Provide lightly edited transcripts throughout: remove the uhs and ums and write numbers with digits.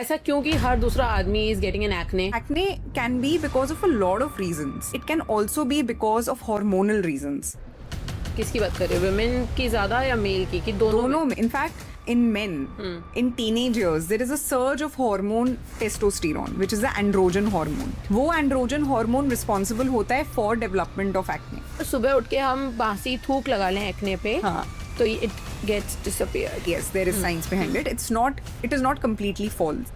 ऐसा क्यों कि हर दूसरा आदमी is getting an acne? Acne can be because of a lot of reasons. It can also be because of hormonal reasons. किसकी बात कर रहे हो, वुमेन की ज्यादा या मेल की, कि दोनों दोनों में. In fact, in men, in teenage years, there is a surge of hormone testosterone, which is the androgen hormone. वो androgen hormone responsible होता है for development of acne. में? सुबह उठ के हम बासी थूक लगा लें एक्ने पे, हाँ. तो it gets disappeared. Yes, there is science behind it. It is not completely false.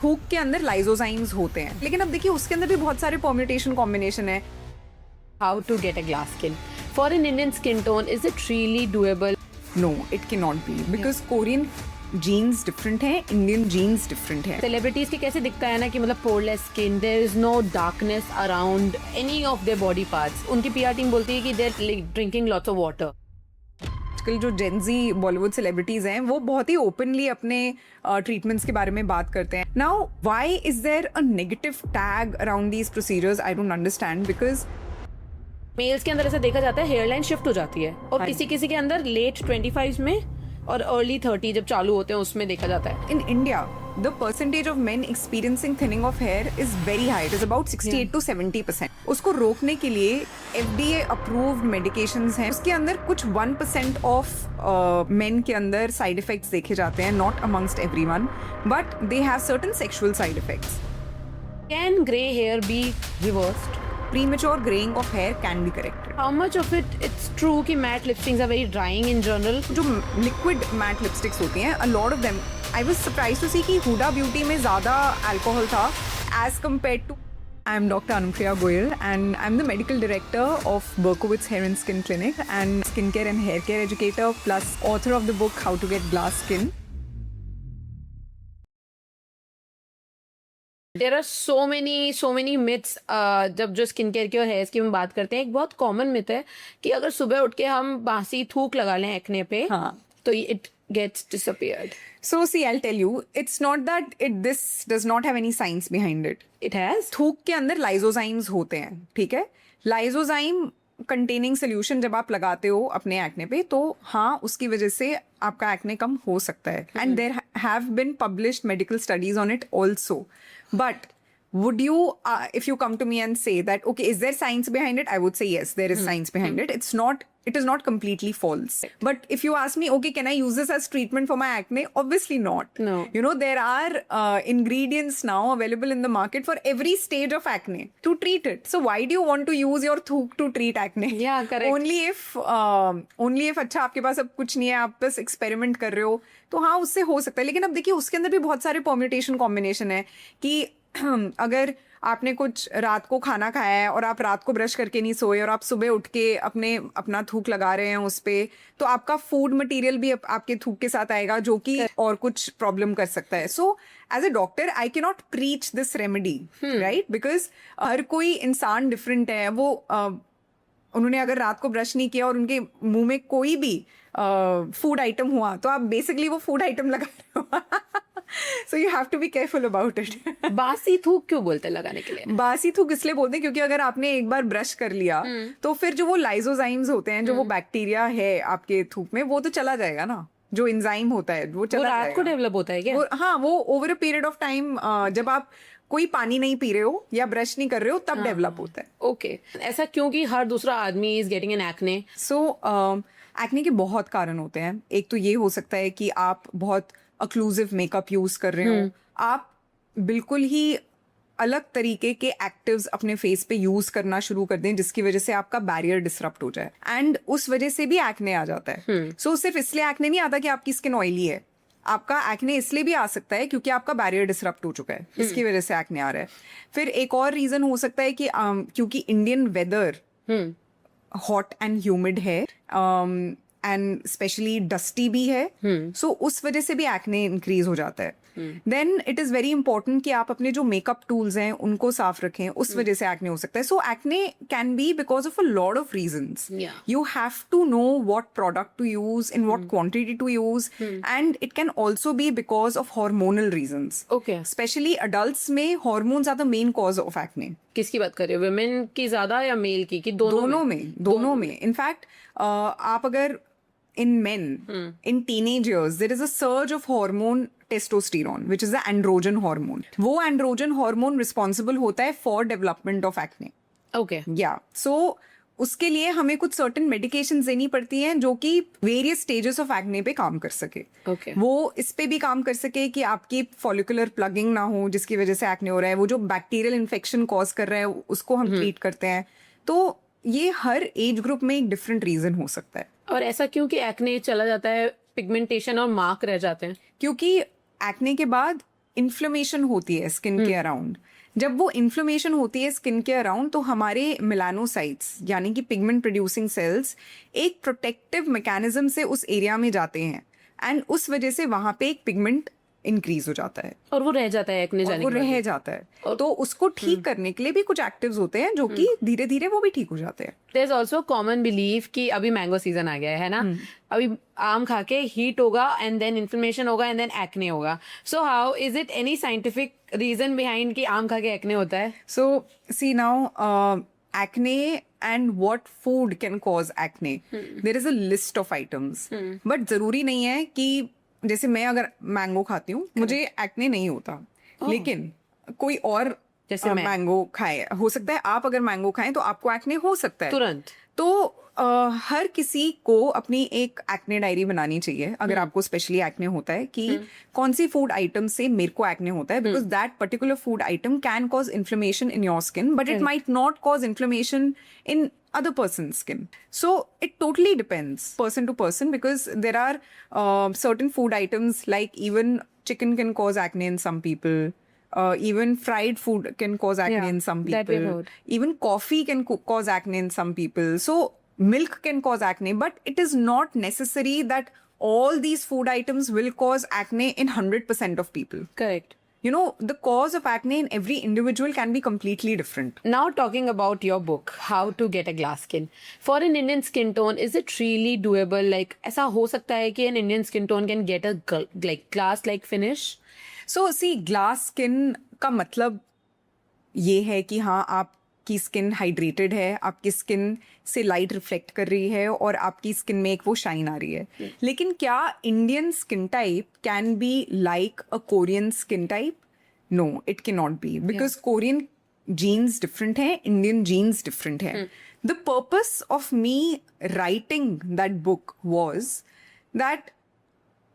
थूक के अंदर लाइजोजाइम्स होते हैं, लेकिन अब देखिए उसके अंदर भी बहुत सारे परम्यूटेशन कॉम्बिनेशन है. How to get a glass skin for an Indian skin tone, is it really doable? No, it cannot be because Korean genes different हैं, Indian genes different हैं. सेलिब्रिटीज के कैसे दिखता है ना कि मतलब poreless skin, there is no darkness around any of their body parts. उनकी पीआर टीम बोलती है कि they are drinking lots of water. आजकल जो जेनजी बॉलीवुड सेलिब्रिटीज हैं वो बहुत ही ओपनली अपने ट्रीटमेंट्स के बारे में बात करते हैं. Now why is there a negative tag around these procedures? I don't understand. Because males के अंदर ऐसा देखा जाता है हेयर लाइन शिफ्ट हो जाती है, और किसी किसी के अंदर लेट 25 में और अर्ली 30 जब चालू होते हैं उसमें देखा जाता है. in India, the percentage of men experiencing thinning of hair is very high. It is about 68 to 70%. उसको रोकने के लिए FDA approved medications हैं. उसके अंदर कुछ 1% of men के अंदर side effects देखे जाते हैं, not amongst everyone, but they have certain sexual side effects. Can grey hair be reversed? Premature graying of hair can be corrected. How much of it's true कि matte lipsticks are very drying in general? जो liquid matte lipsticks होती हैं, a lot of them, I was surprised to see कि Huda Beauty में ज़्यादा alcohol था as compared to. I am Dr. Anupriya Goyal and I'm the medical director of Berkowitz Hair and Skin Clinic and skincare and hair care educator plus author of the book How to Get Glass Skin. There are so many myths. जब जो skin care की और hair की हम बात करते हैं, एक बहुत कॉमन मिथ है कि अगर सुबह उठ के हम बासी थूक लगा लें एक्ने पे, हाँ. तो it gets disappeared. So see, I'll tell you, it's not that this does not have any science behind it. It has. थूक के अंदर लाइजोजाइम्स होते हैं, ठीक है. लाइजोजाइम कंटेनिंग सोल्यूशन जब आप लगाते हो अपने एक्ने पे, तो हाँ उसकी वजह से आपका एक्ने कम हो सकता है. And there have been published medical studies on it also. But would you if you come to me and say that okay, is there science behind it? I would say yes, there is science behind it. It is not completely false. But if you ask me, okay, can I use this as treatment for my acne? Obviously not. No. You know, there are ingredients now available in the market for every stage of acne to treat it. So why do you want to use your thuk to treat acne? Yeah, correct. Only if अच्छा आपके पास अब कुछ नहीं है, आप बस experiment कर रहे हो, तो हाँ उससे हो सकता है. लेकिन अब देखिए उसके अंदर भी बहुत सारे परम्यूटेशन कॉम्बिनेशन है कि अगर आपने कुछ रात को खाना खाया है और आप रात को ब्रश करके नहीं सोए और आप सुबह उठ के अपना थूक लगा रहे हैं उस पे, तो आपका फूड मटेरियल भी आपके थूक के साथ आएगा जो कि और कुछ प्रॉब्लम कर सकता है. So as a doctor I can not preach this remedy, right? Because हर कोई इंसान डिफरेंट है. वो उन्होंने अगर रात को ब्रश नहीं किया और उनके मुंह में कोई भी फूड आइटम हुआ, तो आप बेसिकली वो फूड आइटम लगा रहे हो. So you have to be careful about it. बासी थूक क्यों बोलते हैं लगाने के लिए? बासी थूक इसलिए बोलते हैं क्योंकि अगर आपने एक बार ब्रश कर लिया तो फिर जो वो लाइजोजाइम्स होते हैं, जो वो बैक्टीरिया है आपके थूक में, वो तो चला जाएगा ना. जो एंजाइम होता है वो चला जाएगा. रात को डेवलप होता है क्या? हाँ, वो over a period of time, जब आप कोई पानी नहीं पी रहे हो या ब्रश नहीं कर रहे हो, तब डेवलप होता है. ओके. ऐसा क्यों कि हर दूसरा आदमी is getting an acne? So acne के बहुत कारण होते हैं. एक तो ये हो सकता है कि आप बहुत अक्लूसिव मेकअप यूज कर रहे हो, आप बिल्कुल ही अलग तरीके के एक्टिव्स अपने फेस पे यूज करना शुरू कर दें जिसकी वजह से आपका बैरियर डिसरप्ट हो जाए, एंड उस वजह से भी एक्ने आ जाता है. सो सिर्फ इसलिए एक्ने नहीं आता कि आपकी स्किन ऑयली है. आपका एक्ने इसलिए भी आ सकता है क्योंकि आपका बैरियर डिसरप्ट हो चुका है, इसकी वजह से एक्ने आ रहा है. फिर एक और रीजन हो सकता है कि क्योंकि Indian weather hot and humid है एंड स्पेशली डस्टी भी है, सो उस वजह से भी एक्ने इंक्रीज हो जाता है. Then it is very important कि आप अपने जो मेकअप टूल्स हैं उनको साफ रखें, उस वजह से एक्ने हो सकता है. So acne can be because of a lot of reasons. You have to know what product to use, in what quantity to use, and it can also be because of hormonal reasons. Okay. Specially adults में hormones are the main cause of acne. किसकी बात कर रहे हो, women की ज्यादा या mail की, कि दोनों में? इनफैक्ट आप अगर in men, in teenage years, there is a surge of hormone testosterone which is the androgen hormone. वो एंड्रोजन हार्मोन रिस्पॉन्सिबल होता है for development of acne. Okay. या सो उसके लिए हमें कुछ सर्टेन मेडिकेशन देनी पड़ती हैं जो कि वेरियस स्टेजेस ऑफ एक्ने पे काम कर सके. Okay. वो इस पे भी काम कर सके कि आपकी फॉलिकुलर प्लगिंग ना हो जिसकी वजह से एक्ने हो रहा है. वो जो बैक्टीरियल इन्फेक्शन कॉज कर रहा है उसको हम ट्रीट करते हैं. तो ये हर एज ग्रुप में एक डिफरेंट रीजन हो सकता है. और ऐसा क्यों कि एक्ने चला जाता है, पिगमेंटेशन और मार्क रह जाते हैं? क्योंकि एक्ने के बाद इन्फ्लेमेशन होती है स्किन के अराउंड. जब वो इन्फ्लेमेशन होती है स्किन के अराउंड तो हमारे मेलानोसाइट्स यानी कि पिगमेंट प्रोड्यूसिंग सेल्स एक प्रोटेक्टिव मैकेनिज्म से उस एरिया में जाते हैं एंड उस वजह से वहां पे एक पिगमेंट इंक्रीज हो जाता है और वो रह जाता है एक्ने और जाने वो के बाद रह भी। जाता है. तो उसको ठीक करने के लिए भी कुछ एक्टिव्स होते हैं जो कि धीरे धीरे वो भी ठीक हो जाते हैं. There is also common believe कि अभी मैंगो सीजन आ गया है ना, अभी आम खा के हीट होगा एंड देन इन्फ्लेमेशन होगा एंड देन एक्ने होगा. So how is it any scientific reason behind कि आम खा के एक्ने होता है? So, see now, acne and what food can cause acne. There is a list of items. But जरूरी नहीं है कि जैसे मैं अगर मैंगो खाती हूँ मुझे एक्ने नहीं होता. लेकिन कोई और जैसे मैं मैंगो खाए, हो सकता है आप अगर मैंगो खाएं तो आपको एक्ने हो सकता है तुरंत. तो हर किसी को अपनी एक एक्ने डायरी बनानी चाहिए अगर आपको स्पेशली एक्ने होता है कि कौन सी फूड आइटम से मेरे को एक्ने होता है because that particular food item can cause inflammation in your skin but it might not cause inflammation in other person's skin. So it totally depends person to person because there are certain food items like even chicken can cause acne in some people. Even fried food can cause acne Yeah, in some that we've people. heard. Even coffee can cause acne in some people. So milk can cause acne, but it is not necessary that all these food items will cause acne in 100% of people. Correct. You know, the cause of acne in every individual can be completely different. Now talking about your book, How to Get a Glass Skin. For an Indian skin tone, is it really doable? Like, ऐसा हो सकता है कि an Indian skin tone can get a like glass-like finish? So, see, glass skin का मतलब ये है कि हाँ आपकी स्किन हाइड्रेटेड है, आपकी स्किन से लाइट रिफ्लेक्ट कर रही है और आपकी स्किन में एक वो शाइन आ रही है. लेकिन क्या Indian skin type can be like a Korean skin type? No, it can not be because Korean genes different हैं, इंडियन जीन्स डिफरेंट हैं. The purpose of me writing that book was that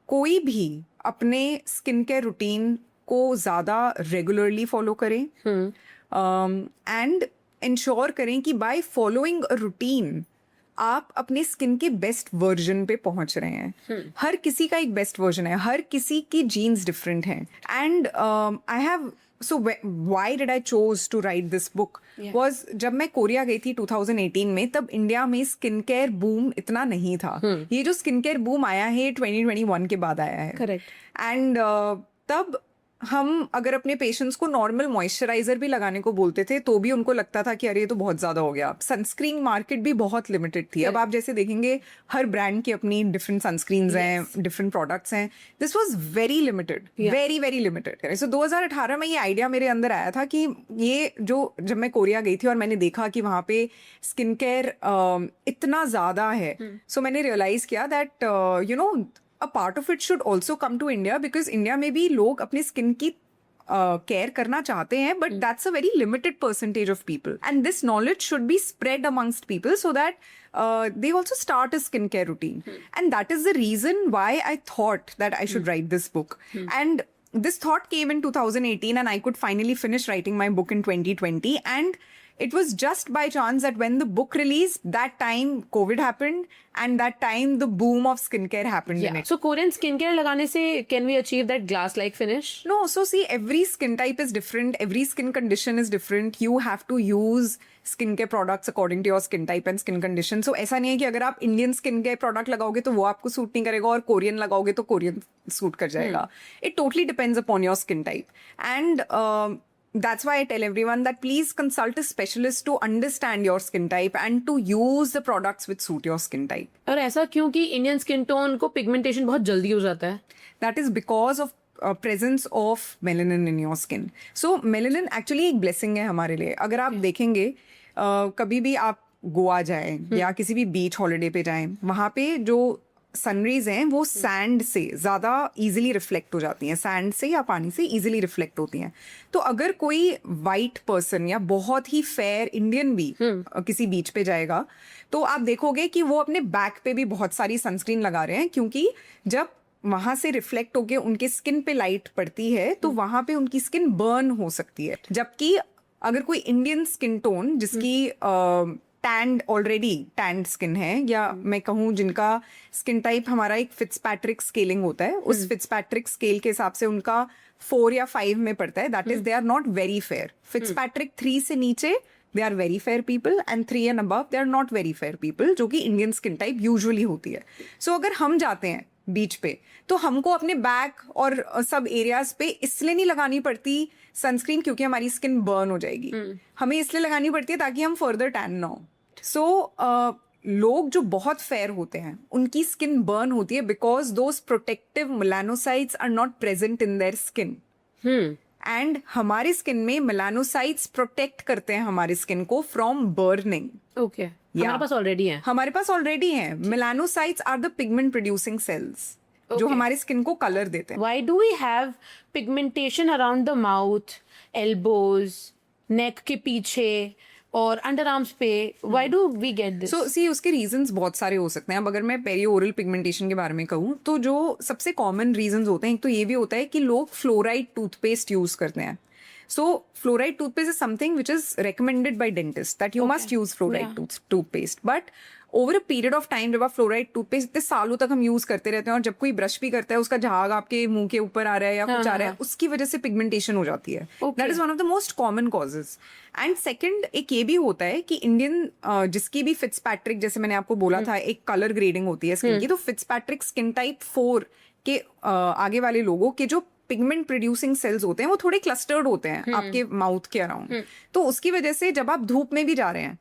कोई भी अपने skin care routine को ज़्यादा regularly follow करें and ensure करें कि बाय फॉलोइंग अ रूटीन आप अपने स्किन के बेस्ट वर्जन पे पहुंच रहे हैं. हर किसी का एक बेस्ट वर्जन है, हर किसी की जीन्स डिफरेंट हैं and I have so why did I chose to write this book was जब मैं कोरिया गई थी 2018 में तब इंडिया में स्किन केयर बूम इतना नहीं था. ये जो स्किन केयर बूम आया है 2021 के बाद आया है. Correct. एंड तब हम अगर अपने पेशेंट्स को नॉर्मल मॉइस्चराइजर भी लगाने को बोलते थे तो भी उनको लगता था कि अरे ये तो बहुत ज्यादा हो गया. सनस्क्रीन मार्केट भी बहुत लिमिटेड थी. अब आप जैसे देखेंगे हर ब्रांड की अपनी डिफरेंट सनस्क्रीन्स हैं, डिफरेंट प्रोडक्ट्स हैं. This was very limited, very very limited. So 2018 में ये आइडिया मेरे अंदर आया था कि ये जो जब मैं कोरिया गई थी और मैंने देखा कि वहाँ पे स्किन केयर इतना ज्यादा है, सो मैंने रियलाइज किया that you know a part of it should also come to India because India में भी लोग अपनी स्किन की केयर करना चाहते हैं but that's a very limited percentage of people and this knowledge should be spread amongst people so that they also start a skincare routine and that is the reason why I thought that I should write this book and this thought came in 2018 and I could finally finish writing my book in 2020 and it was just by chance that when the book released, that time COVID happened and that time the boom of skincare happened in it. So Korean skincare लगाने से can we achieve that glass-like finish? No, so see, every skin type is different, every skin condition is different. You have to use skincare products according to your skin type and skin condition. So ऐसा नहीं है कि अगर आप Indian skincare product लगाओगे तो वो आपको सूट नहीं करेगा और Korean लगाओगे तो Korean सूट कर जाएगा. It totally depends upon your skin type. And that's why I tell everyone that please consult a specialist to understand your skin type and to use the products which suit your skin type. और ऐसा क्यों कि Indian skin tone को pigmentation बहुत जल्दी हो जाता है? That is because of presence of melanin in your skin. So melanin actually एक blessing है हमारे लिए. अगर आप देखेंगे कभी भी आप गोवा जाएं या किसी भी बीच हॉलिडे पे जाएं, वहाँ पे जो सनरेज हैं वो सैंड से ज़्यादा इजीली रिफ्लेक्ट हो जाती हैं, सैंड से या पानी से इजीली रिफ्लेक्ट होती हैं। तो अगर कोई वाइट पर्सन या बहुत ही फेयर इंडियन भी किसी बीच पे जाएगा तो आप देखोगे कि वो अपने बैक पे भी बहुत सारी सनस्क्रीन लगा रहे हैं, क्योंकि जब वहां से रिफ्लेक्ट होके उनके स्किन पे लाइट पड़ती है तो वहां पे उनकी स्किन बर्न हो सकती है। जबकि अगर कोई इंडियन स्किन टोन जिसकी टैंड ऑलरेडी टैंड स्किन है, या मैं कहूँ जिनका स्किन टाइप हमारा एक फिट्सपैट्रिक स्केलिंग होता है, उस फिट्सपैट्रिक स्केल के हिसाब से उनका 4 या 5 में पड़ता है, that is they are not very fair. Fitzpatrick 3 से नीचे they are very fair people and 3 and above they are not very fair people, जो कि इंडियन स्किन टाइप यूजुअली होती है। सो अगर हम जाते हैं बीच पे तो हमको अपने बैक और सब एरियाज पे इसलिए नहीं लगानी पड़ती सनस्क्रीन क्योंकि हमारी स्किन बर्न हो जाएगी, हमें इसलिए लगानी पड़ती है ताकि हम फर्दर टैन ना हो। सो लोग जो बहुत फेयर होते हैं उनकी स्किन बर्न होती है because those protective melanocytes are not present in their skin. And हमारी स्किन में मेलानोसाइट्स प्रोटेक्ट करते हैं हमारी स्किन को फ्रॉम बर्निंग। ओके, हमारे पास ऑलरेडी है। हमारे पास ऑलरेडी है। Melanocytes are the pigment producing cells जो हमारी स्किन को कलर देते हैं। Why do we have pigmentation around the mouth, elbows, neck के पीछे और अंडरआर्म्स पे? Why do we get this? सो सी उसके रीजंस बहुत सारे हो सकते हैं। अब अगर मैं पेरी ओरल पिगमेंटेशन के बारे में कहूँ तो जो सबसे कॉमन रीजंस होते हैं, एक तो ये भी होता है कि लोग फ्लोराइड टूथपेस्ट यूज करते हैं। So fluoride toothpaste is something which is recommended by dentists that you must use fluoride toothpaste. But over a period of time जब आप fluoride toothpaste इतने सालों तक हम यूज करते रहते हैं और जब कोई ब्रश भी करता है उसका झाग आपके मुंह के ऊपर आ रहा है या कुछ आ रहा है, उसकी वजह से पिगमेंटेशन हो जाती है। That is one of the most common causes. And second एक ये भी होता है कि इंडियन जिसकी भी फिट्सपैट्रिक, जैसे मैंने आपको बोला था, एक कलर ग्रेडिंग होती है स्किन की, तो फिट्सपैट्रिक स्किन टाइप 4 के आगे वाले लोगों के जो पिगमेंट प्रोड्यूसिंग सेल्स होते हैं वो थोड़े क्लस्टर्ड होते हैं आपके माउथ के अराउंड। तो उसकी वजह से जब आप धूप में भी जा रहे हैं,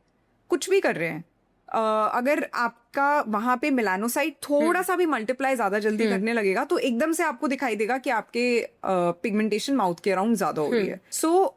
कुछ भी कर रहे हैं, अगर आपका वहां पे मेलानोसाइट थोड़ा सा भी मल्टीप्लाई ज्यादा जल्दी करने लगेगा तो एकदम से आपको दिखाई देगा कि आपके पिगमेंटेशन माउथ के अराउंड ज्यादा हो रही है। सो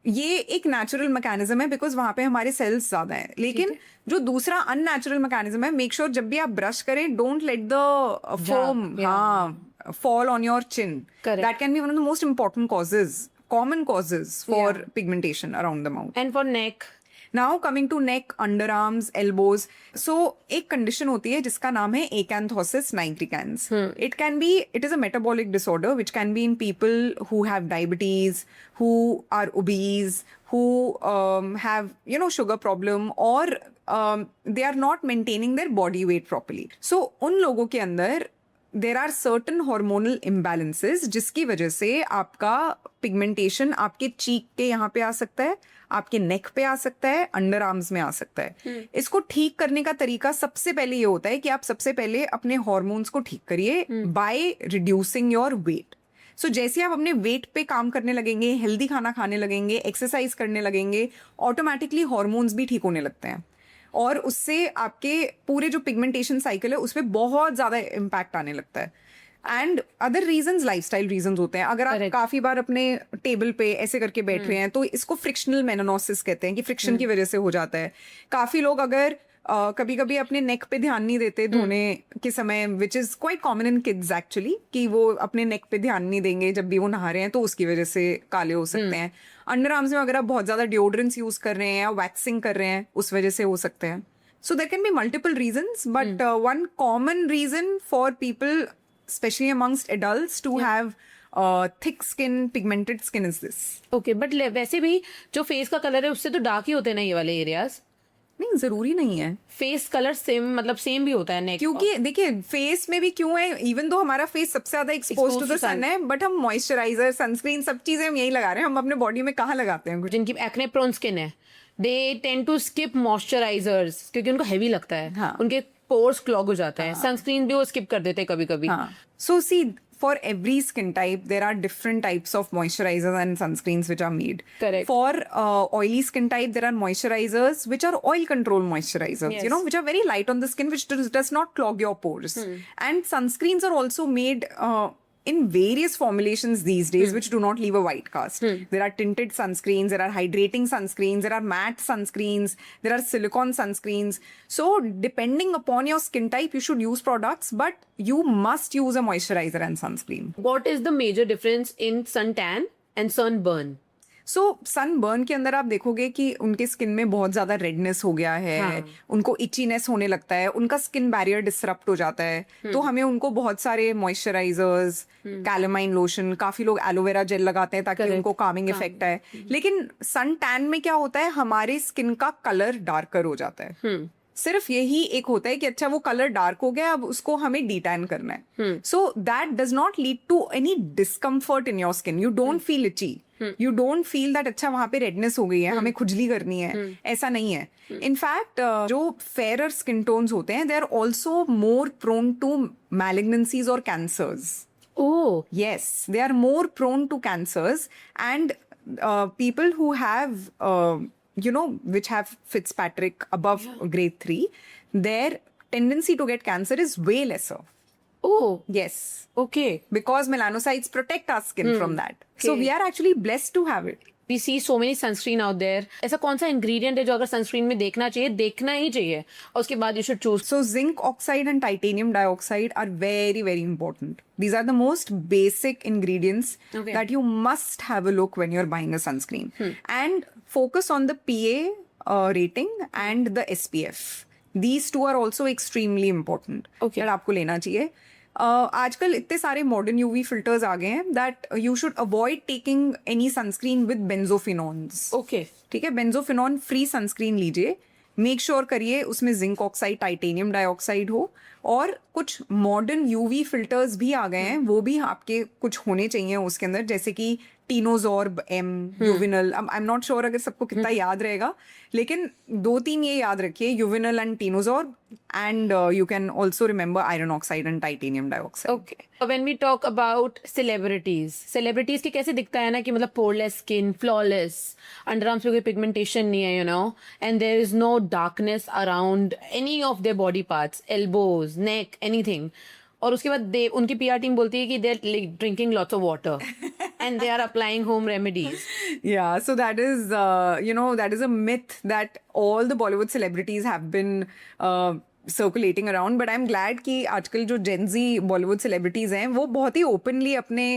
ये एक नेचुरल मैकेनिज्म है बिकॉज वहां पे हमारे सेल्स ज्यादा है। लेकिन जो दूसरा अननेचुरल मैकेनिज्म है, मेक श्योर जब भी आप ब्रश करें, don't let the foam fall on your chin. Correct. That can be one of the most important causes, common causes for pigmentation around the mouth. And for neck? Now coming to neck, underarms, elbows. So एक condition होती है जिसका नाम है acanthosis nigricans. It is a metabolic disorder which can be in people who have diabetes, who are obese, who have sugar problem, or they are not maintaining their body weight properly. So उन लोगों के अंदर there are certain hormonal imbalances जिसकी वजह से आपका pigmentation आपके चीक के यहाँ पे आ सकता है, आपके नेक पे आ सकता है, अंडर आर्म्स में आ सकता है। इसको ठीक करने का तरीका सबसे पहले ये होता है कि आप सबसे पहले अपने हार्मोन्स को ठीक करिए बाय रिड्यूसिंग योर वेट। सो जैसे आप अपने वेट पे काम करने लगेंगे, हेल्दी खाना खाने लगेंगे, एक्सरसाइज करने लगेंगे, ऑटोमेटिकली हार्मोन्स भी ठीक होने लगते हैं और उससे आपके पूरे जो पिगमेंटेशन साइकिल है उस पर बहुत ज्यादा इम्पैक्ट आने लगता है। And other reasons lifestyle reasons होते हैं। अगर आप काफी बार अपने टेबल पे ऐसे करके बैठ रहे हैं तो इसको फ्रिक्शनल मेलानोसिस कहते हैं कि फ्रिक्शन की वजह से हो जाता है। काफी लोग अगर कभी कभी अपने नेक पे ध्यान नहीं देते धोने के समय, which is quite common in kids actually, कि वो अपने नेक पे ध्यान नहीं देंगे जब भी वो नहा रहे हैं तो उसकी वजह से काले हो सकते हैं। अंडर आर्म्स में अगर आप बहुत ज्यादा डिओड्रेंट्स यूज कर रहे हैं या वैक्सिंग कर रहे हैं उस वजह से हो सकते हैं। So there can be multiple reasons, but one common reason for people specially amongst adults to have thick skin, pigmented skin is this. Okay, but वैसे भी जो फेस का कलर है उससे तो डार्क ही होते हैं ना ये वाले एरियाज? नहीं, जरूरी नहीं है। फेस कलर सेम, मतलब सेम भी होता है नेक? क्योंकि देखिए फेस में भी क्यों है, इवन दो हमारा फेस सबसे ज्यादा एक्सपोज टू द सन है, बट हम मॉइस्चराइजर, सनस्क्रीन, सब चीजें हम यही लगा रहे हैं। हम अपने बॉडी में कहाँ लगाते हैं? जिनकी एक्ने प्रोन स्किन है, they tend to skip moisturisers क्योंकि उनको हेवी लगता है। हाँ. उनके पोर्स क्लॉग हो जाते हैं। सनस्क्रीन भी वो स्किप कर देते हैं कभी कभी। सो सी, for every skin type there are different types of moisturizers and sunscreens which are made. Correct. For oily skin type there are moisturizers which are oil control moisturizers, Yes. which are very light on the skin, which does not clog your pores. And sunscreens are also made in various formulations these days which do not leave a white cast. There are tinted sunscreens, there are hydrating sunscreens, there are matte sunscreens, there are silicone sunscreens. So depending upon your skin type, you should use products, but you must use a moisturizer and sunscreen. What is the major difference in suntan and sunburn? So sunburn के अंदर आप देखोगे कि उनके skin में बहुत ज्यादा redness हो गया है, उनको इचीनेस होने लगता है, उनका स्किन बैरियर डिसरप्ट हो जाता है, तो हमें उनको बहुत सारे मॉइस्चराइजर्स, कैलामाइन लोशन, काफी लोग एलोवेरा जेल लगाते हैं ताकि उनको कामिंग इफेक्ट आए. लेकिन सन टैन में क्या होता है, हमारे स्किन का कलर डार्कर हो जाता है. सिर्फ यही एक होता है कि अच्छा वो कलर डार्क हो गया, अब उसको हमें डीटैन करना है. So that does not lead to any discomfort in your skin. You don't feel itchy, you don't feel that अच्छा वहां पे रेडनेस हो गई है, हमें खुजली करनी है. ऐसा नहीं है. इनफैक्ट जो फेयर स्किन टोन्स होते हैं, they are also more prone to malignancies और cancers. Oh, Yes, they are more prone to cancers, and people who have, which have Fitzpatrick above grade 3, their tendency to get cancer is way lesser. oh, Yes, okay. because melanocytes protect our skin from that. So Okay. we are actually blessed to have it. We see so many sunscreen out there. ऐसा कौन सा ingredient है जो अगर sunscreen में देखना ही चाहिए और उसके बाद you should choose? So zinc oxide and titanium dioxide are very, very important. These are the most basic ingredients Okay. that you must have a look when you're buying a sunscreen. And focus on the PA rating and the SPF. These two are also extremely important. Okay. that आपको लेना चाहिए. आजकल इतने सारे modern UV filters आ गए हैं that you should avoid taking any sunscreen with benzophenones. Okay. ठीक है, बेंजोफिनॉन फ्री सनस्क्रीन लीजिए. मेक श्योर करिए उसमें जिंक ऑक्साइड, टाइटेनियम डाइऑक्साइड हो. और कुछ मॉडर्न यूवी फिल्टर्स भी आ गए हैं, वो भी आपके कुछ होने चाहिए उसके अंदर, जैसे कि Tinosorb M, Uvinul. I am not sure अगर सबको कितना याद रहेगा, लेकिन 2-3 ये याद रखिए, Uvinul and Tinosorb. And you can also remember iron oxide and titanium dioxide. Okay. When we talk about celebrities की कैसे दिखता है ना कि मतलब poreless skin, flawless, underarms पे कोई pigmentation नहीं है, and there is no darkness around any of their body parts, elbows, neck, anything. और उसके बाद उनकी PR टीम बोलती है कि they're like drinking lots of water and they are applying home remedies. Yeah, so that is, that is a myth that all the Bollywood celebrities have been circulating around. But I'm glad कि आजकल जो Gen Z Bollywood celebrities हैं, वो बहुत ही openly अपने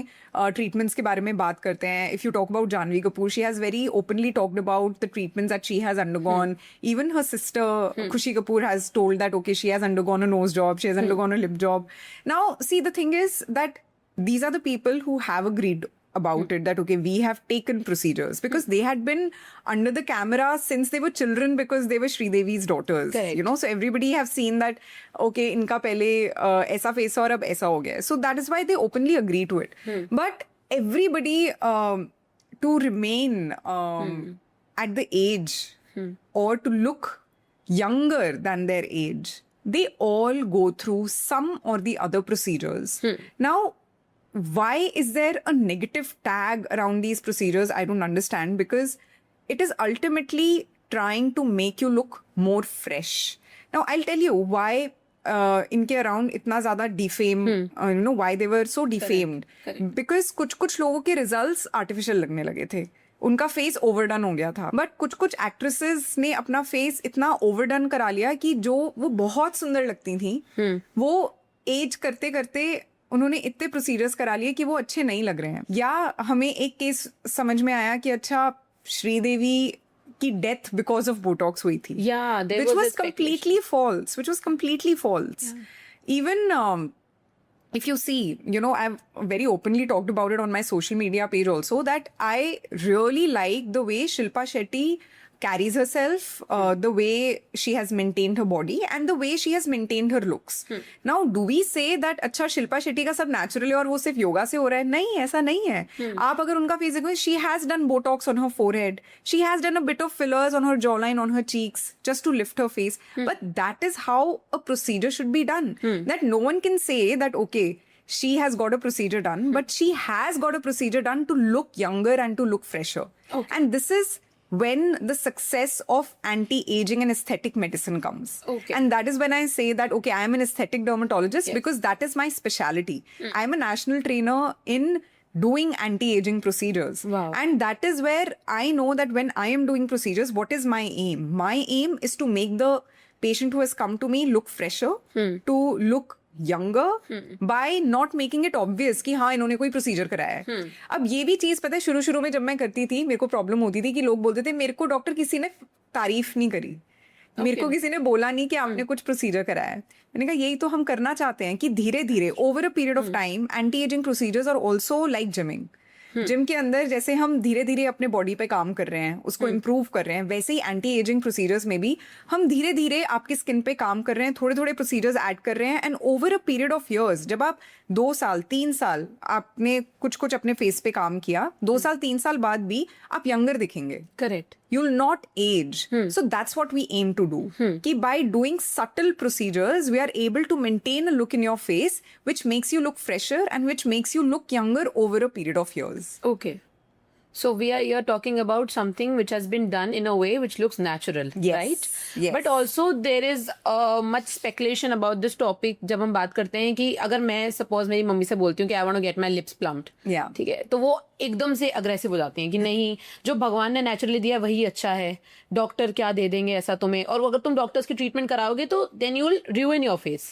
treatments के बारे में बात करते हैं. If you talk about Janhvi Kapoor, she has very openly talked about the treatments that she has undergone. Even her sister Khushi Kapoor has told that okay, she has undergone a nose job, she has undergone a lip job. Now, see, the thing is that these are the people who have agreed about it, that okay, we have taken procedures, because they had been under the camera since they were children, because they were Sridevi's daughters. Correct. So everybody have seen that okay, इनका पहले ऐसा face और अब ऐसा हो गया. So that is why they openly agree to it. But everybody to remain at the age or to look younger than their age, they all go through some or the other procedures. Now, why is there a negative tag around these procedures? I don't understand, because it is ultimately trying to make you look more fresh. Now, I'll tell you why इनके around इतना ज्यादा defame, why they were so defamed. Because कुछ लोगों के results artificial लगने लगे थे, उनका फेस ओवरडन हो गया था. बट कुछ एक्ट्रेसेस ने अपना फेस इतना ओवरडन करा लिया कि जो वो बहुत सुंदर लगती थी, वो एज करते करते उन्होंने इतने प्रोसीजर्स करा लिए कि वो अच्छे नहीं लग रहे हैं. या हमें एक केस समझ में आया कि अच्छा श्रीदेवी की डेथ बिकॉज ऑफ बोटॉक्स हुई थी. Yeah, there which was was completely false. Even if you see, I've very openly talked about it on my social media page also, that I really like the way Shilpa Shetty carries herself, the way she has maintained her body and the way she has maintained her looks. Now, do we say that अच्छा शिल्पा शेट्टी का सब naturally और वो सिर्फ योगा से हो रहा है? नहीं, ऐसा नहीं है. आप अगर उनका फेस देखो, she has done Botox on her forehead, she has done a bit of fillers on her jawline, on her cheeks, just to lift her face. But that is how a procedure should be done. That no one can say that okay, she has got a procedure done, but she has got a procedure done to look younger and to look fresher. And this is when the success of anti-aging and aesthetic medicine comes. Okay. And that is when I say that, okay, I am an aesthetic dermatologist Yes. because that is my specialty. I am a national trainer in doing anti-aging procedures. Wow. And that is where I know that when I am doing procedures, what is my aim? My aim is to make the patient who has come to me look fresher, to look younger by not making it obvious कि हाँ इन्होंने कोई procedure कराया है. अब ये भी चीज पता है शुरू में जब मैं करती थी मेरे को प्रॉब्लम होती थी कि लोग बोलते थे मेरे को डॉक्टर किसी ने तारीफ नहीं करी, मेरे को किसी ने बोला नहीं कि आपने कुछ प्रोसीजर कराया है. मैंने कहा यही तो हम करना चाहते हैं कि धीरे धीरे over a period of time anti ageing procedures are also like gymming. Gym के अंदर जैसे हम धीरे धीरे अपने बॉडी पे काम कर रहे हैं, उसको इम्प्रूव कर रहे हैं, वैसे ही एंटी एजिंग प्रोसीजर्स में भी हम धीरे धीरे आपकी स्किन पे काम कर रहे हैं, थोड़े थोड़े प्रोसीजर्स ऐड कर रहे हैं. And over a period of years, जब आप 2 साल 3 साल आपने कुछ अपने फेस पे काम किया, 2 साल 3 साल बाद भी आप यंगर दिखेंगे. Correct. You'll not age. So that's what we aim to do. Ki by doing subtle procedures, we are able to maintain a look in your face which makes you look fresher and which makes you look younger over a period of years. Okay. So we are here talking about something which has been done in a way which looks natural, Yes, right? yes. But also there is much speculation about this topic. जब हम बात करते हैं कि अगर मैं suppose मेरी mummy से बोलती हूँ कि I want to get my lips plumped, Yeah. ठीक है, तो वो एकदम से अग्रेसिव हो जाती हैं कि नहीं, जो भगवान ने नेचुरली दिया वही अच्छा है, डॉक्टर क्या दे देंगे ऐसा तुम्हें, और अगर तुम डॉक्टर्स की ट्रीटमेंट कराओगे तो then you will ruin your face.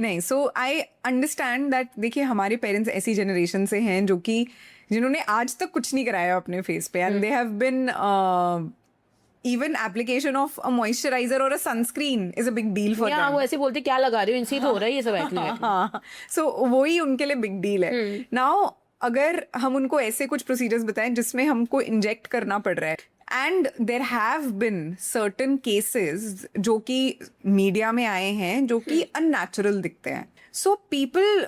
नहीं, सो आई अंडरस्टैंड दैट. देखिए हमारे पेरेंट्स ऐसी जनरेशन से हैं जो कि जिन्होंने आज तक कुछ नहीं कराया अपने फेस पे, and they have been even application of a moisturiser और a sunscreen is a big deal for या वो ऐसे बोलते क्या लगा रहे हो, इनसे ही तो हो रहा है ये सब एक्ने. हाँ, सो वही उनके लिए बिग डील है. नाउ अगर हम उनको ऐसे कुछ प्रोसीजर्स बताएं जिसमें हमको इंजेक्ट करना पड़ रहा है, and there have been certain cases जो कि मीडिया में आए हैं जो कि अननेचुरल दिखते हैं, so people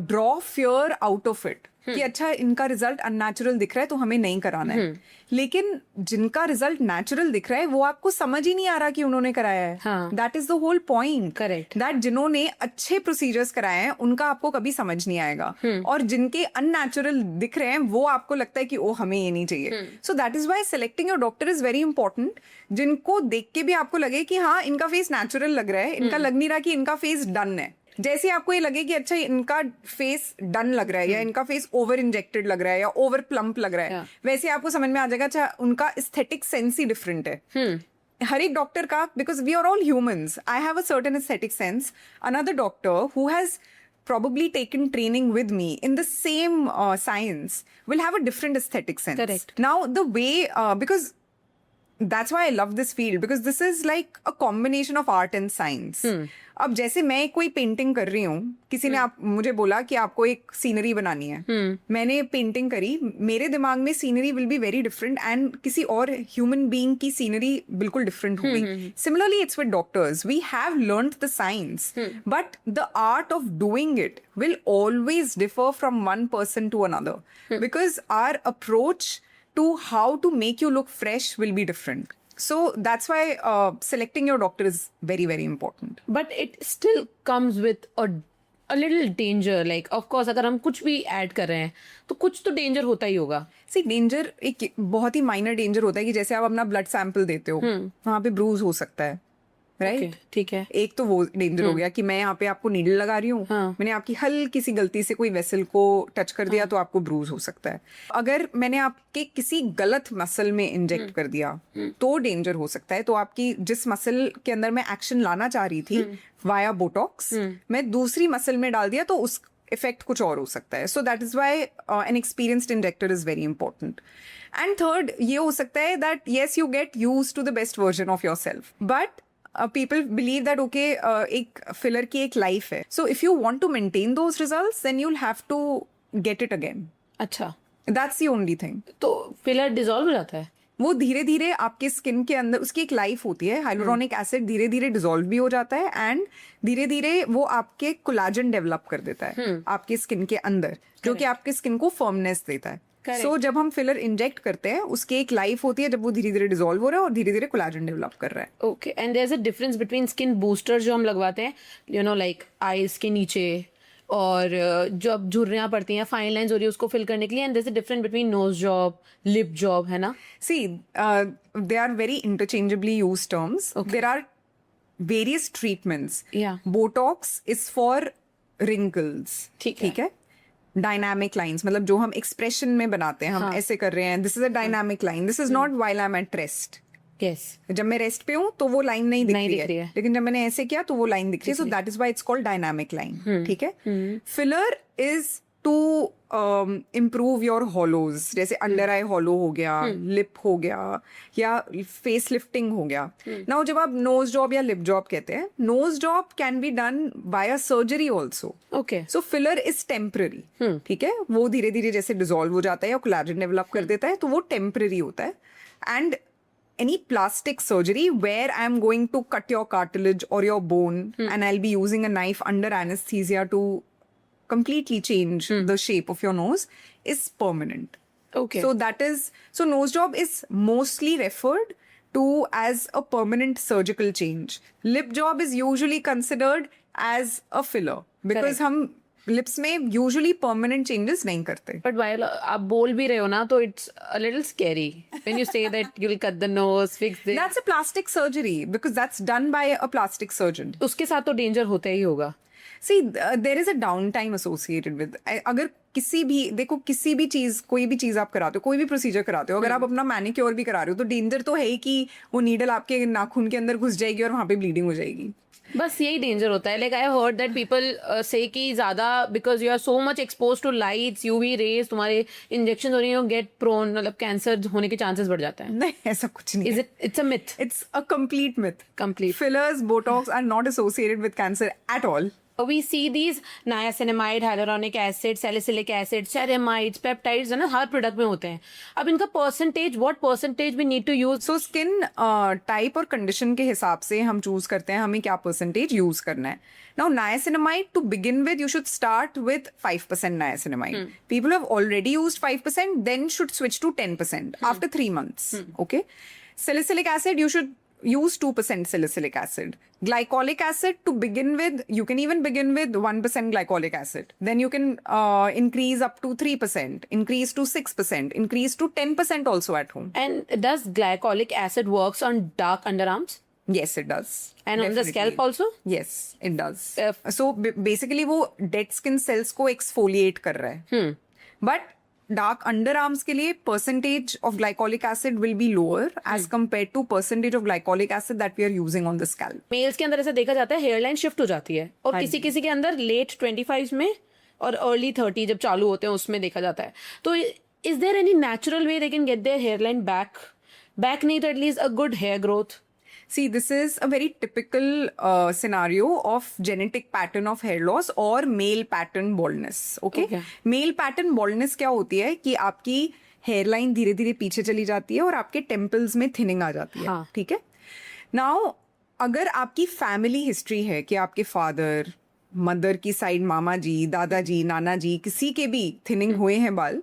draw fear out of it कि अच्छा इनका रिजल्ट अननेचुरल दिख रहा है तो हमें नहीं कराना है. लेकिन जिनका रिजल्ट नेचुरल दिख रहा है वो आपको समझ ही नहीं आ रहा कि उन्होंने कराया है. That is the whole point. Correct. That जिन्होंने अच्छे प्रोसीजर्स कराए हैं उनका आपको कभी समझ नहीं आएगा, और जिनके अननेचुरल दिख रहे हैं वो आपको लगता है कि ओ हमें ये नहीं चाहिए. So that is why selecting your doctor is very important. जिनको देख के भी आपको लगे कि हाँ इनका फेस नेचुरल लग रहा है, इनका लग नहीं रहा कि इनका फेस डन है. जैसे आपको ये लगे कि अच्छा इनका फेस डन लग रहा है या इनका फेस ओवर इंजेक्टेड लग रहा है या ओवर प्लम्प लग रहा है, वैसे आपको समझ में आ जाएगा अच्छा उनका एस्थेटिक सेंस ही डिफरेंट है. हर एक डॉक्टर का, because we are all humans, I have a certain aesthetic sense. Another doctor who has probably taken training with me in the same science will have a different aesthetic sense. Correct. Now the way because that's why I love this field, because this is like a combination of art and science. अब जैसे मैं कोई painting कर रही हूँ, किसी ने आप मुझे बोला कि आपको एक सीनरी बनानी है, मैंने पेंटिंग करी, मेरे दिमाग में scenery will be very different and किसी और ह्यूमन बीइंग की सीनरी बिल्कुल डिफरेंट होगी. Similarly it's with doctors, we have learned the science but the art of doing it will always differ from one person to another, because our approach to how to make you look fresh will be different. So that's why selecting your doctor is very, very important. But it still comes with a little danger. Like, of course, अगर हम कुछ भी add कर रहे हैं तो कुछ तो डेंजर होता ही होगा. See, डेंजर एक बहुत ही माइनर डेंजर होता है कि जैसे आप अपना ब्लड सैंपल देते हो, वहां पे ब्रूज हो सकता है, राइट? Okay, ठीक है. एक तो वो डेंजर हो गया कि मैं यहाँ पे आपको नीडल लगा रही हूँ, मैंने आपकी हल्की सी गलती से कोई वेसल को टच कर दिया तो आपको ब्रूज हो सकता है. अगर मैंने आपके किसी गलत मसल में इंजेक्ट कर दिया तो डेंजर हो सकता है. तो आपकी जिस मसल के अंदर मैं एक्शन लाना चाह रही थी वाया बोटॉक्स, मैं दूसरी मसल में डाल दिया तो उस इफेक्ट कुछ और हो सकता है. So that is why an experienced injector is very important. And third, ये हो सकता है that yes you get use to the best version of yourself, but people believe that okay एक filler की एक life है, so if you want to maintain those results then you'll have to get it again. अच्छा, that's the only thing. तो filler dissolve हो जाता है. वो धीरे धीरे आपके स्किन के अंदर उसकी एक लाइफ होती है. हाइलुरोनिक एसिड धीरे धीरे डिसॉल्व भी हो जाता है एंड धीरे धीरे वो आपके कोलाजन डेवलप कर देता है आपके स्किन के अंदर, जो कि आपके स्किन को फर्मनेस देता है. सो जब हम फिलर इंजेक्ट करते हैं उसकी एक लाइफ होती है जब वो धीरे धीरे डिसॉल्व हो रहा है और धीरे धीरे कोलाजन डेवलप कर रहा है. Okay, and there is a difference between skin booster जो हम लगवाते हैं, यू नो, लाइक आईज के नीचे और जब झुर्रियाँ पड़ती हैं, फाइन लाइंस हो रही है उसको फिल करने के लिए, and there is a difference between nose job, lip job, है ना? See, they are very interchangeably used terms. There are various treatments. Yeah. Botox is for wrinkles. ठीक है. Dynamic lines, मतलब जो हम expression में बनाते हैं, हम ऐसे कर रहे हैं. This is a dynamic line. This is not while I'm at rest. Yes. जब मैं रेस्ट पे हूँ तो वो लाइन नहीं दिख नहीं रही है, लेकिन जब मैंने ऐसे किया तो वो लाइन दिख रही है. So that is why it's called dynamic line. ठीक है. Filler is to improve your hollows, जैसे अंडर आई हॉलो हो गया, लिप हो गया, या फेस लिफ्टिंग हो गया. नाउ जब आप नोज जॉब या लिप जॉब कहते हैं, nose job can be done by a surgery also. Okay. So filler is temporary. ठीक है. वो धीरे धीरे जैसे डिसॉल्व हो जाता है या कोलेजन डेवलप कर देता है, तो वो टेम्पररी होता है. And any plastic surgery where I am going to cut your cartilage or your bone and I'll be using a knife under anesthesia to completely change the shape of your nose is permanent. Okay. So nose job is mostly referred to as a permanent surgical change. Lip job is usually considered as a filler because हम lips में usually permanent changes नहीं करते. But while आप बोल भी रहे हो ना, तो it's a little scary when you say that you will cut the nose, fix this. That's a plastic surgery because that's done by a plastic surgeon. उसके साथ तो डेंजर होता ही होगा. See, there is a downtime associated with. अगर किसी भी चीज, कोई भी चीज आप कराते हो, कोई भी प्रोसीजर कराते हो, अगर आप अपना मैनिक्योर भी करा रहे हो, तो डेंजर तो है ही कि वो नीडल आपके नाखून के अंदर घुस जाएगी और वहां पे ब्लीडिंग हो जाएगी. बस यही डेंजर होता है. Like I heard that people से कि ज्यादा because you are so much expose to lights, UV rays, तुम्हारे इंजेक्शन हो रही है, गेट प्रोन, मतलब कैंसर होने के चांसेस बढ़ जाता है. नहीं, ऐसा कुछ नहीं. It's a myth. It's a complete myth. Complete. Fillers, Botox are not associated with cancer at all. We see these niacinamide, hyaluronic acid, salicylic acid, ceramides, peptides, है ना, हर प्रोडक्ट में होते हैं. अब इनका percentage, what percentage we need to use? So skin type और condition के हिसाब से हम चूज करते हैं हमें क्या परसेंटेज यूज करना है. Now niacinamide, to begin with, you should start with 5% niacinamide. People have already used 5%, then should switch to 10% after 3 months. Okay. Salicylic acid, you should use 2% salicylic acid. Glycolic acid, to begin with, you can even begin with 1% glycolic acid. Then you can increase up to 3%, increase to 6%, increase to 10% also at home. And does glycolic acid works on dark underarms? Yes, it does. And on the scalp also? Yes, it does. So basically वो dead skin cells को exfoliate कर रहा है. But dark under arms के लिए percentage of glycolic acid will be lower as compare to percentage of glycolic acid that we are using on the scalp. Males के अंदर ऐसा देखा जाता है हेयर लाइन शिफ्ट हो जाती है, और किसी किसी के अंदर लेट 25 में और अर्ली 30 जब चालू होते हैं उसमें देखा जाता है. तो is there any natural way they can get their hairline back नहीं तो at least a good hair growth? See, this is a very typical scenario of genetic pattern of hair loss or male pattern baldness. Okay? Male pattern baldness क्या होती है कि आपकी hair line धीरे धीरे पीछे चली जाती है और आपके टेम्पल्स में थिनिंग आ जाती है. ठीक है. नाउ अगर आपकी फैमिली हिस्ट्री है कि आपके फादर, मदर की साइड मामा जी, दादाजी, नाना जी, किसी के भी थिनिंग हुए हैं बाल,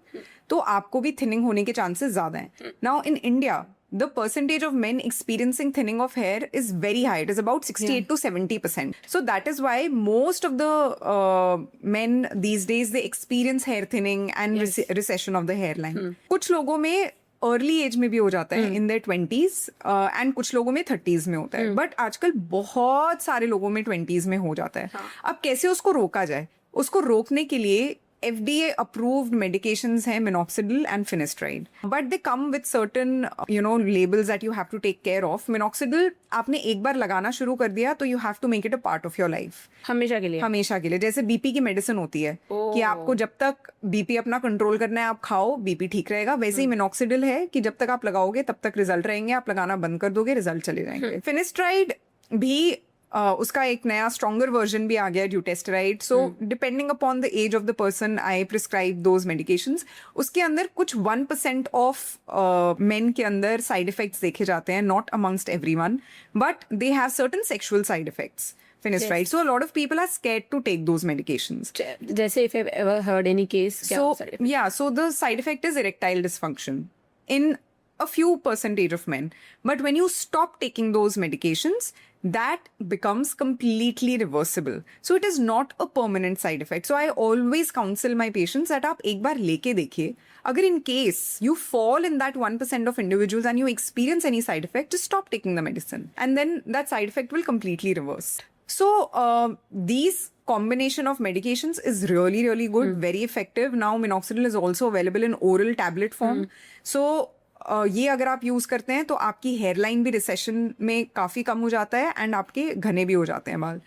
तो आपको भी थिनिंग होने के चांसेस ज्यादा हैं. Now in India, the percentage of men experiencing thinning of hair is very high. It is about 68 to 70%. So that is why most of the men these days, they experience hair thinning and recession of the hairline. कुछ लोगों में early as में भी हो जाता है, in their 20s, and कुछ लोगों में 30s में होता है. बट आजकल बहुत सारे लोगों में 20s में हो जाता है. अब कैसे उसको रोका जाए? उसको रोकने के लिए FDA approved medications हैं minoxidil and finasteride, but they come with certain labels that you have to take care of. Minoxidil आपने एक बार लगाना शुरू कर दिया तो you have to make it a part of your life. हमेशा के लिए. जैसे बीपी की मेडिसिन होती है कि आपको जब तक बीपी अपना कंट्रोल करना है आप खाओ, बीपी ठीक रहेगा. वैसे ही मिनॉक्सिडिल है कि जब तक आप लगाओगे तब तक रिजल्ट रहेंगे, आप लगाना बंद कर दोगे रिजल्ट चले जाएंगे. फिनेस्ट्राइड भी उसका एक नया स्ट्रॉन्गर वर्जन भी आ गया, dutasteride. So depending upon the age of the person I prescribe those medications. उसके अंदर कुछ 1% ऑफ मेन के अंदर साइड इफेक्ट्स देखे जाते हैं, not amongst everyone, but they have certain sexual side effects. Finasteride. So a lot of people are scared to take those medications. जैसे if I've ever heard any case. So the side effect is erectile dysfunction in a few percentage of men. But when you stop taking those medications, that becomes completely reversible. So it is not a permanent side effect. So I always counsel my patients that आप एक बार लेके देखिए. अगर in case you fall in that 1% of individuals and you experience any side effect, just stop taking the medicine. And then that side effect will completely reverse. So these combination of medications is really, really good, very effective. Now minoxidil is also available in oral tablet form. So ये अगर आप use करते हैं तो आपकी hairline भी recession में काफी कम हो जाता है एंड आपके घने भी हो जाते हैं बाल.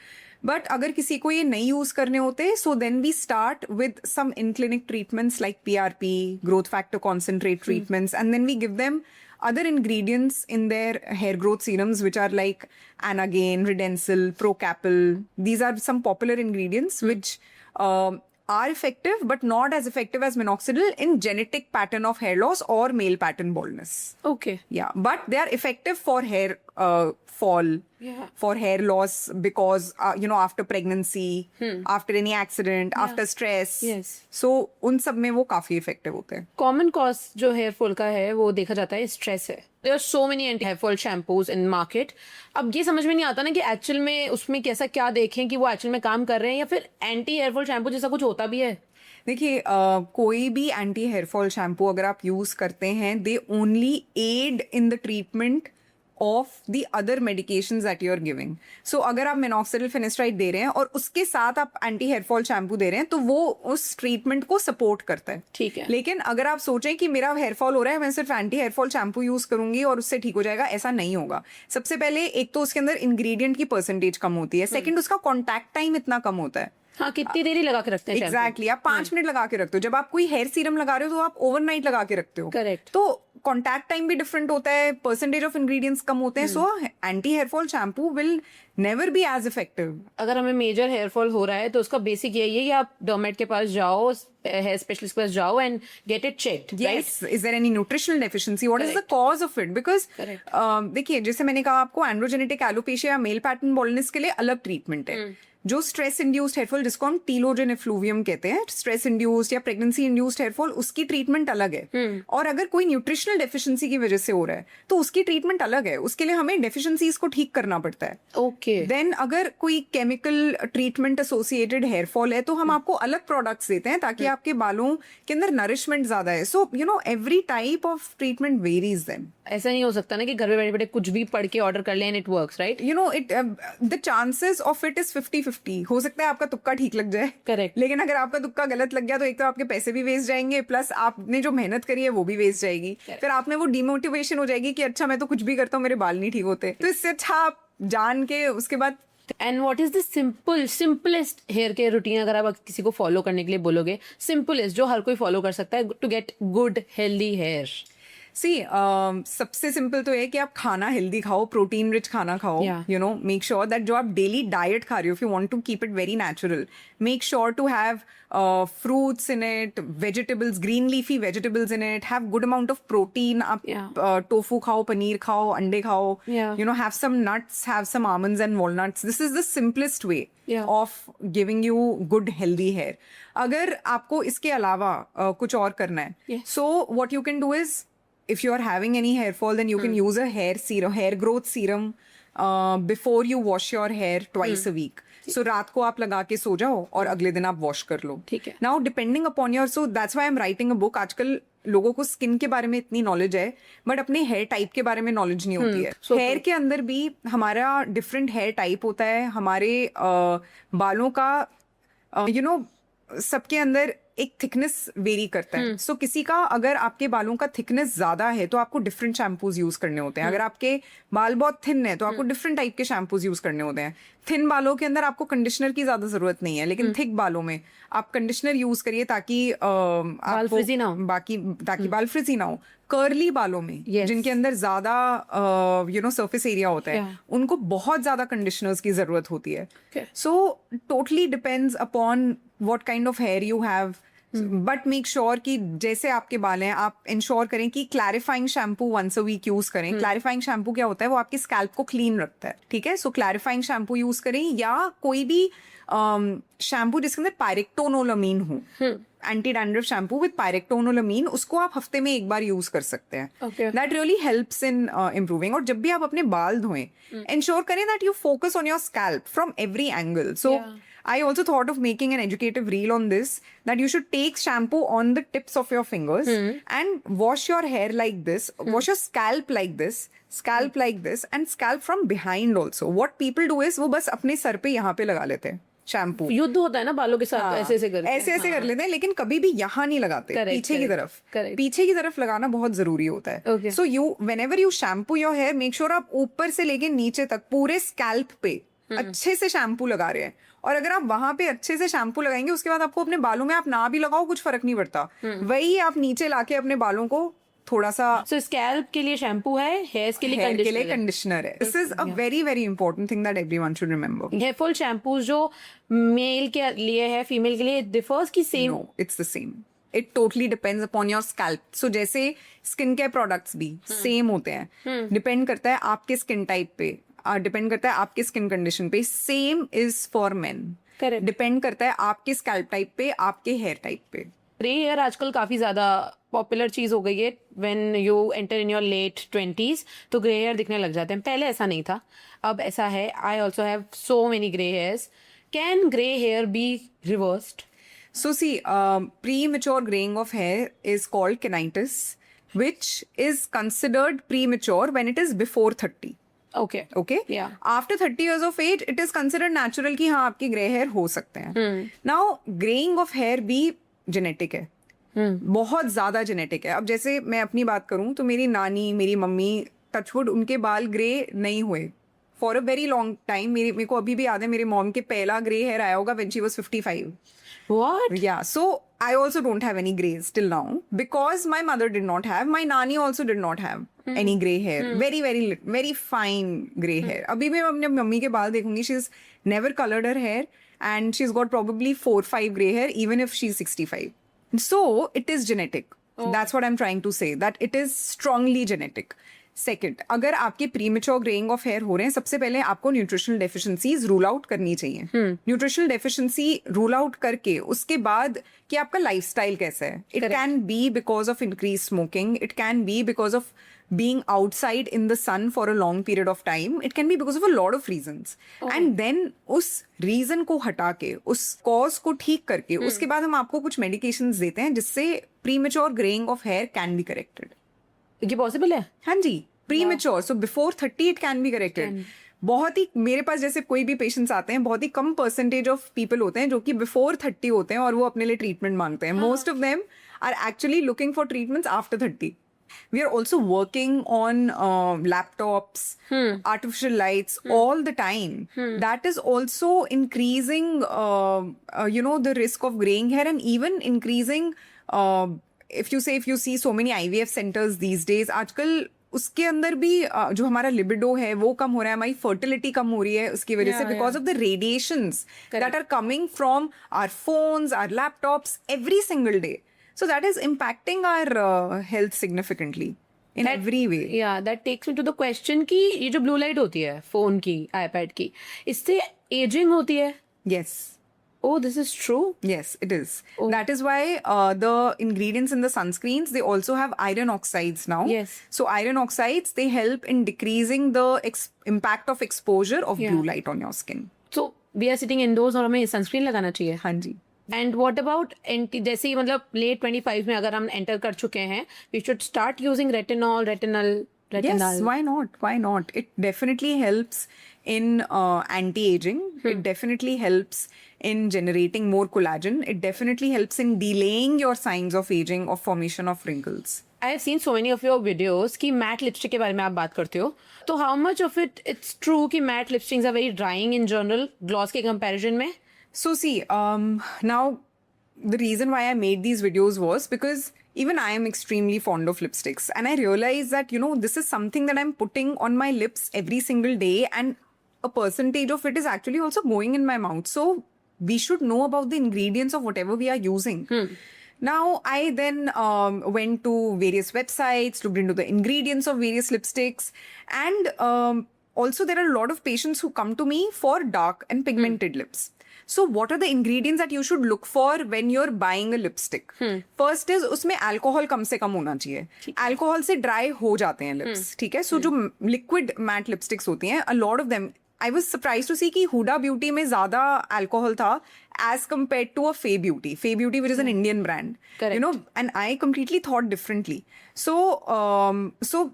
बट अगर किसी को ये नहीं यूज करने होते, so then we start with some in clinic treatments like PRP, growth factor concentrate treatments, and then we give them other ingredients in their hair growth serums, which are like Anagain, Redensil, Procapil. These are some popular ingredients which are effective but not as effective as minoxidil in genetic pattern of hair loss or male pattern baldness. Okay. Yeah, but they are effective for hair fall, for hair loss, because after pregnancy, after any accident, after stress. Yes. So उन सब में वो काफी effective होते हैं. Common cause जो hair fall का है वो देखा जाता है स्ट्रेस है. There are so many anti hair fall shampoos in market. अब ये समझ में नहीं आता ना कि एक्चुअल में उसमें कैसा क्या देखें कि वो एक्चुअल में काम कर रहे हैं या फिर एंटी हेयर फॉल शैम्पू जैसा कुछ होता भी है. देखिए कोई भी एंटी हेयर फॉल शैम्पू अगर आप यूज करते हैं, they only add in the treatment of the other medications that you are giving. So अगर आप मिनॉक्सिडिल फिनेस्ट्राइड दे रहे हैं और उसके साथ आप एंटी हेयर फॉल शैम्पू दे रहे हैं तो वो उस ट्रीटमेंट को सपोर्ट करता है. ठीक है. लेकिन अगर आप सोचें कि मेरा हेयर फॉल हो रहा है, मैं सिर्फ anti hair fall shampoo use करूंगी और उससे ठीक हो जाएगा, ऐसा नहीं होगा. सबसे पहले एक तो उसके अंदर इंग्रेडिएंट की परसेंटेज कम होती है. सेकंड, उसका कॉन्टैक्ट टाइम इतना कम होता है. हाँ, कितनी देरी लगा के रखते हैं. एग्जैक्टली आप 5 मिनट लगा के रखते हो. जब आप कोई हेयर सीरम लगा रहे हो तो आप ओवरनाइट लगा के रखते हो. करेक्ट. तो कॉन्टैक्ट टाइम भी डिफरेंट होता है, परसेंटेज ऑफ इंग्रेडिएंट्स कम होते हैं. So anti hair fall shampoo will never be as effective. अगर हमें मेजर हेयर फॉल हो रहा है तो उसका बेसिक यही है कि आप डर्मेट के पास जाओ, हेयर स्पेशलिस्ट के पास जाओ and get it checked. Yes, is there any nutritional deficiency? What is the cause of it? Because देखिए, जैसे मैंने कहा आपको, एंड्रोजेनेटिक एलोपेशिया या मेल पैटर्न बॉल्डनेस के लिए अलग ट्रीटमेंट है. जो स्ट्रेस इंड्यूस्ड हेयरफॉल, जिसको हम टीलोजन एफ्लूवियम कहते हैं, स्ट्रेस इंड्यूस्ड या प्रेगनेंसी इंड्यूस्ड हेयरफॉल, उसकी ट्रीटमेंट अलग है. और अगर कोई न्यूट्रिशनल डेफिशिएंसी की वजह से हो रहा है तो उसकी ट्रीटमेंट अलग है. उसके लिए हमें डेफिशिएंसीज को ठीक करना पड़ता है. ओके. देन अगर कोई केमिकल ट्रीटमेंट एसोसिएटेड हेयरफॉल है तो हम आपको अलग प्रोडक्ट्स देते हैं ताकि आपके बालों के अंदर नरिशमेंट ज्यादा है. So every type of treatment varies then. ऐसा नहीं हो सकता ना कि घर में बैठे बैठे कुछ भी पढ़ के ऑर्डर कर लें and it works, right? The chances of it is 50-50. हो सकता है आपका तुक्का ठीक लग जाए. करेक्ट. लेकिन अगर आपका तुक्का गलत लग गया तो एक तो आपके पैसे भी वेस्ट जाएंगे, प्लस आपने जो मेहनत करी है वो भी वेस्ट जाएगी. फिर आप में वो डिमोटिवेशन हो जाएगी कि अच्छा मैं तो कुछ भी करता हूँ, मेरे बाल नहीं ठीक होते. तो इससे अच्छा आप जान के उसके बाद. And what is the simplest hair care routine अगर आप किसी को फॉलो करने के लिए बोलोगे, सिंपलेस्ट जो हर कोई फॉलो कर सकता है to get good healthy hair? सबसे सिंपल तो है कि आप खाना हेल्दी खाओ, प्रोटीन रिच खाना खाओ. मेक श्योर दैट जो आप डेली डाइट खा रहे हो, if you want to keep it very natural, make sure to have fruits in it, vegetables, green leafy vegetables in it, have good amount of protein. आप tofu खाओ, पनीर खाओ, अंडे खाओ. Have some nuts, have some almonds and walnuts. This is the simplest way of giving you good healthy hair. अगर आपको इसके अलावा कुछ और करना है, so what you can do is, if you are having any hair fall, then you can use a hair serum, hair growth serum before you wash your hair twice a week. So रात को आप लगा के सो जाओ और अगले दिन आप वॉश कर लो. ठीक है. Now depending upon your, so that's why I'm writing a book. आजकल लोगों को स्किन के बारे में इतनी नॉलेज है बट अपने हेयर टाइप के बारे में नॉलेज नहीं होती है. हेयर के अंदर भी हमारा डिफरेंट हेयर टाइप होता है. हमारे बालों का सबके अंदर एक थिकनेस वेरी करता है. सो किसी का अगर आपके बालों का थिकनेस ज्यादा है तो आपको डिफरेंट शैम्पूज यूज करने होते हैं. अगर आपके बाल बहुत थिन है तो आपको डिफरेंट टाइप के शैम्पूज यूज करने होते हैं. थिन बालों के अंदर आपको कंडीशनर की ज्यादा जरूरत नहीं है, लेकिन थिक बालों में आप कंडीशनर यूज करिए ताकि बाल फ्रिजी ना हो. ताकि बाल फ्रिजी ना हो. कर्ली बालों में जिनके अंदर ज्यादा सरफेस एरिया होता है, उनको बहुत ज्यादा कंडीशनर्स की जरूरत होती है. So totally depends upon what kind of hair you have, but make sure कि जैसे आपके बाल हैं आप इंश्योर करें कि clarifying shampoo once a week use करें. क्लैरिफाइंग शैम्पू क्या होता है, वो आपके स्कैल्प को क्लीन रखता है. ठीक है, सो क्लैरिफाइंग शैम्पू यूज करें या कोई भी शैम्पू जिसके अंदर पायरेक्टोनोलामीन हो. एंटी डैंड्रफ शैम्पू विद पायरेक्टोनोलामीन, उसको आप हफ्ते में एक बार यूज कर सकते हैं. That really helps in improving. और जब भी आप अपने बाल धोएं, इंश्योर करें that you focus on your scalp from every angle. So I also thought of making an educative reel on this, that you should take shampoo on the tips of your fingers and wash your hair like this, wash your scalp like this, and scalp from behind also. What people do is वो बस अपने sir पे यहाँ पे लगा लेते हैं shampoo. युद्ध होता है ना बालों के साथ, ऐसे ऐसे करके ऐसे कर लेते हैं, लेकिन कभी भी यहाँ नहीं लगाते. पीछे की तरफ. पीछे की तरफ लगाना बहुत जरूरी होता है. So you, whenever you shampoo your hair, make sure आप ऊपर से लेके नीचे तक पूरे स्कैल्प पे अच्छे से शैम्पू लगा रहे हैं. और अगर आप वहां पे अच्छे से शैम्पू लगाएंगे, उसके बाद आपको अपने बालों में आप ना भी लगाओ, कुछ फर्क नहीं पड़ता. वही आप नीचे लाके अपने बालों को थोड़ा सा. सो स्कैल्प के लिए शैम्पू है, हेयर्स के लिए कंडीशनर है. This is a very very important thing that everyone should remember. Hair fall shampoo जो मेल के लिए है, फीमेल के लिए डिफर्स की same? No, it's the same. It totally depends upon your scalp. So जैसे स्किन केयर प्रोडक्ट्स भी same होते हैं, डिपेंड करता है आपके स्किन टाइप पे, डिपेंड करता है आपके स्किन कंडीशन पे. Same is for men. Depend करता है आपके स्कैल्प टाइप पे, आपके हेयर टाइप पे. ग्रे हेयर आजकल काफी ज्यादा पॉपुलर चीज हो गई है. When you enter in your late 20s तो ग्रे हेयर दिखने लग जाते हैं. पहले ऐसा नहीं था, अब ऐसा है. I also have so many grey hairs. Can grey hair be reversed? So see, premature graying of hair is called tinnitus, which is considered premature when it is before 30. Okay. Yeah. After 30 years of age, it is considered natural कि हाँ आपके grey hair हो सकते हैं. Now, graying of hair भी genetic है. बहुत ज्यादा जेनेटिक है. अब जैसे मैं अपनी बात करूं तो मेरी नानी, मेरी मम्मी, टचवुड, उनके बाल ग्रे नहीं हुए for a very long time. मेरे को अभी भी याद है मेरे मॉम के पहला ग्रे हेयर आया होगा when she was 55. What? Yeah, so I also don't have any grays till now because my mother did not have. My nani also did not have any gray hair. Very fine gray hair. अभी मैं अपने mummy के बाल देखूंगी, she's never colored her hair and she's got probably 4-5 gray hair even if she's 65. So it is genetic. That's what I'm trying to say, that it is strongly genetic. Second, अगर आपके premature greying of hair हो रहे हैं, सबसे पहले आपको nutritional deficiencies rule out करनी चाहिए. न्यूट्रिशनल डेफिशिएंसी रूल आउट करके उसके बाद कि आपका लाइफस्टाइल कैसा है. It can be because of increase smoking, it can be because of being outside in the sun for a long period of time. It can be because of a lot of reasons. And then उस reason को हटा के, उस cause को ठीक करके, उसके बाद हम आपको कुछ medications देते हैं जिससे premature graying of hair can be corrected. ये पॉसिबल है? हाँ जी, premature. So before 30 it can be corrected. बहुत ही, मेरे पास जैसे कोई भी पेशेंट्स आते हैं, बहुत ही कम परसेंटेज ऑफ पीपल होते हैं जो कि बिफोर 30 होते हैं और वो अपने लिए ट्रीटमेंट मांगते हैं. Most of them are actually looking for treatments after 30. We are also working on laptops, artificial lights all the time. That is also increasing, the risk of graying hair, and even increasing, if you see so many IVF centers these days, आजकल उसके अंदर भी जो हमारा libido है वो कम हो रहा है, हमारी फर्टिलिटी कम हो रही है उसकी वजह से, because of the radiations that are coming from our phones, our laptops every single day. So that is impacting our health significantly in every way. Yeah, that takes me to the question कि ये जो blue light होती है phone की, iPad की, इससे aging होती है? Yes. Oh, this is true? Yes, it is. That is why the ingredients in the sunscreens, they also have iron oxides now. Yes. So iron oxides, they help in decreasing the impact of exposure of blue light on your skin. So we are sitting indoors और हमें sunscreen लगाना चाहिए? हाँ जी. And what about जैसे ही मतलब late 25 में अगर हम एंटर कर चुके हैं, we should start using retinol, Yes, why not? It definitely helps in anti-aging. It definitely helps in generating more collagen. It definitely helps in delaying your signs of aging, of formation of wrinkles. I have seen so many of your videos कि matte lipstick के बारे में आप बात करते हो, तो how much of it's true कि matte lipsticks are very drying in general gloss के कंपैरिजन में? So see, now the reason why I made these videos was because even I am extremely fond of lipsticks, and I realized that, this is something that I'm putting on my lips every single day, and a percentage of it is actually also going in my mouth. So we should know about the ingredients of whatever we are using. Now, I then went to various websites, looked into the ingredients of various lipsticks, and also there are a lot of patients who come to me for dark and pigmented lips. So, what are the ingredients that you should look for when you're buying a lipstick? First is उसमें alcohol कम से कम होना चाहिए. Alcohol से dry हो जाते हैं lips, ठीक है? So, जो liquid matte lipsticks होती हैं, a lot of them, I was surprised to see कि Huda Beauty में ज़्यादा alcohol था as compared to a Fay Beauty. Fay Beauty, which is an Indian brand. Correct. You know, and I completely thought differently. So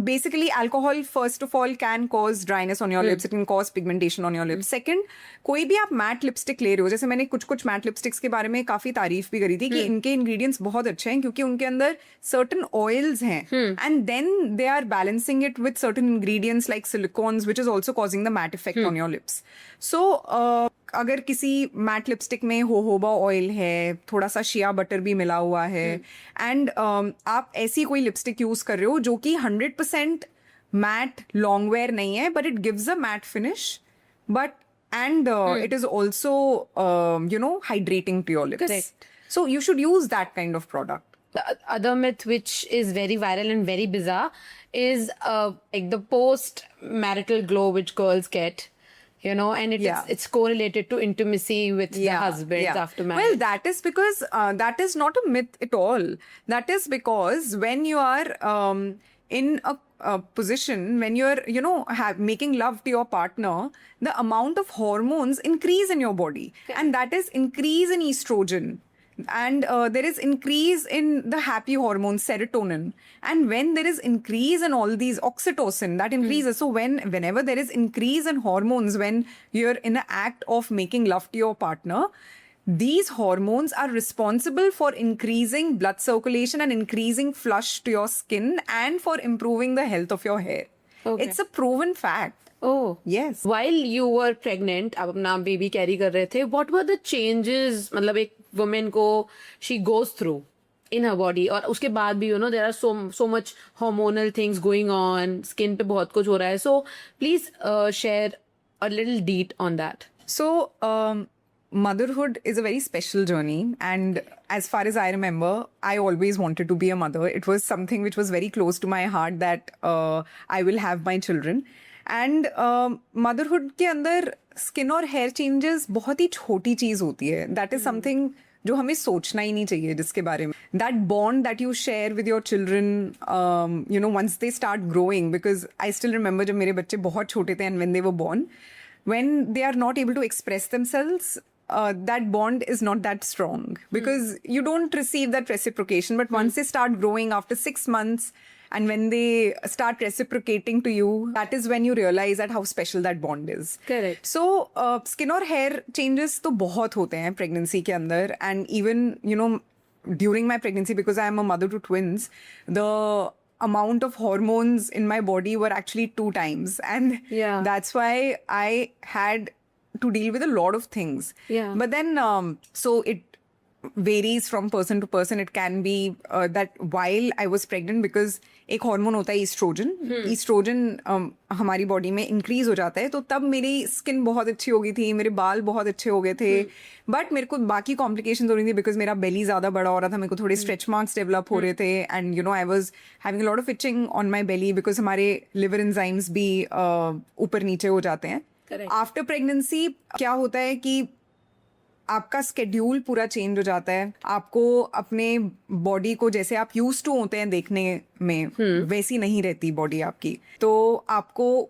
basically, alcohol, first of all, can cause dryness on your lips. It can cause pigmentation on your lips. Second, कोई भी आप matte lipstick ले रहे हो, जैसे मैंने कुछ matte lipsticks के बारे में काफी तारीफ भी करी थी कि इनके इंग्रेडिएंट्स बहुत अच्छे हैं क्योंकि उनके अंदर सर्टेन ऑयल्स हैं and then they are balancing it with certain ingredients like silicones which is also causing the matte effect on your lips. So अगर किसी मैट लिपस्टिक में होहोबा ऑयल है, थोड़ा सा शिया बटर भी मिला हुआ है एंड आप ऐसी कोई लिपस्टिक यूज कर रहे हो जो कि 100% मैट लॉन्ग वेयर नहीं है but it gives a matte finish but and it is also hydrating to your lips. Correct. So you should use that kind of product. The other myth which is very viral and very bizarre is like the post marital glow which girls get, and it's correlated to intimacy with the husbands after marriage. Well, that is because that is not a myth at all. That is because when you are in a position, when you're making love to your partner, the amount of hormones increase in your body. Okay. And that is increase in estrogen. And there is increase in the happy hormone serotonin. And when there is increase in all these oxytocin, that increases. So whenever there is increase in hormones, when you're in the act of making love to your partner, these hormones are responsible for increasing blood circulation and increasing flush to your skin and for improving the health of your hair. Okay. It's a proven fact. Oh. Yes. While you were pregnant, आप अपना baby carry कर रहे थे, what were the changes, मतलब एक woman को she goes through in her body और उसके बाद भी there are so much hormonal things going on, skin पे बहुत कुछ हो रहा है. So please share a little deet on that. So, motherhood is a very special journey, and as far as I remember, I always wanted to be a mother. It was something which was very close to my heart that I will have my children. And motherhood के अंदर skin और hair changes बहुत ही छोटी चीज होती है. That is something जो हमें सोचना ही नहीं चाहिए जिसके बारे में. That bond that you share with your children, once they start growing, because I still remember जब मेरे बच्चे बहुत छोटे थे and when they were born, when they are not able to express themselves, that bond is not that strong because you don't receive that reciprocation. But once they start growing after 6 months and when they start reciprocating to you, that is when you realize that how special that bond is. Correct. So skin और hair changes तो बहुत होते हैं pregnancy के अंदर, and even during my pregnancy, because I am a mother to twins, the amount of hormones in my body were actually 2 times, and that's why I had to deal with a lot of things. Yeah. But then, so it varies from person to person. It can be that while I was pregnant, because एक hormone होता है oestrogen. Oestrogen हमारी body में increase हो जाता है, तो तब मेरी स्किन बहुत अच्छी हो गई थी, मेरे बाल बहुत अच्छे हो गए थे. बट मेरे को बाकी कॉम्प्लिकेशन हो रही थी बिकॉज मेरा बेली ज्यादा बड़ा हो रहा था, मेरे को थोड़े स्ट्रेच मार्क्स डेवलप हो रहे थे, and I was having a lot of itching on my belly because हमारे लिवर एंजाइम्स भी ऊपर नीचे हो जाते हैं. आफ्टर प्रेगनेंसी क्या होता है कि आपका स्केड्यूल पूरा चेंज हो जाता है. आपको अपने बॉडी को जैसे आप यूज टू होते हैं देखने में, वैसी नहीं रहती बॉडी आपकी. तो आपको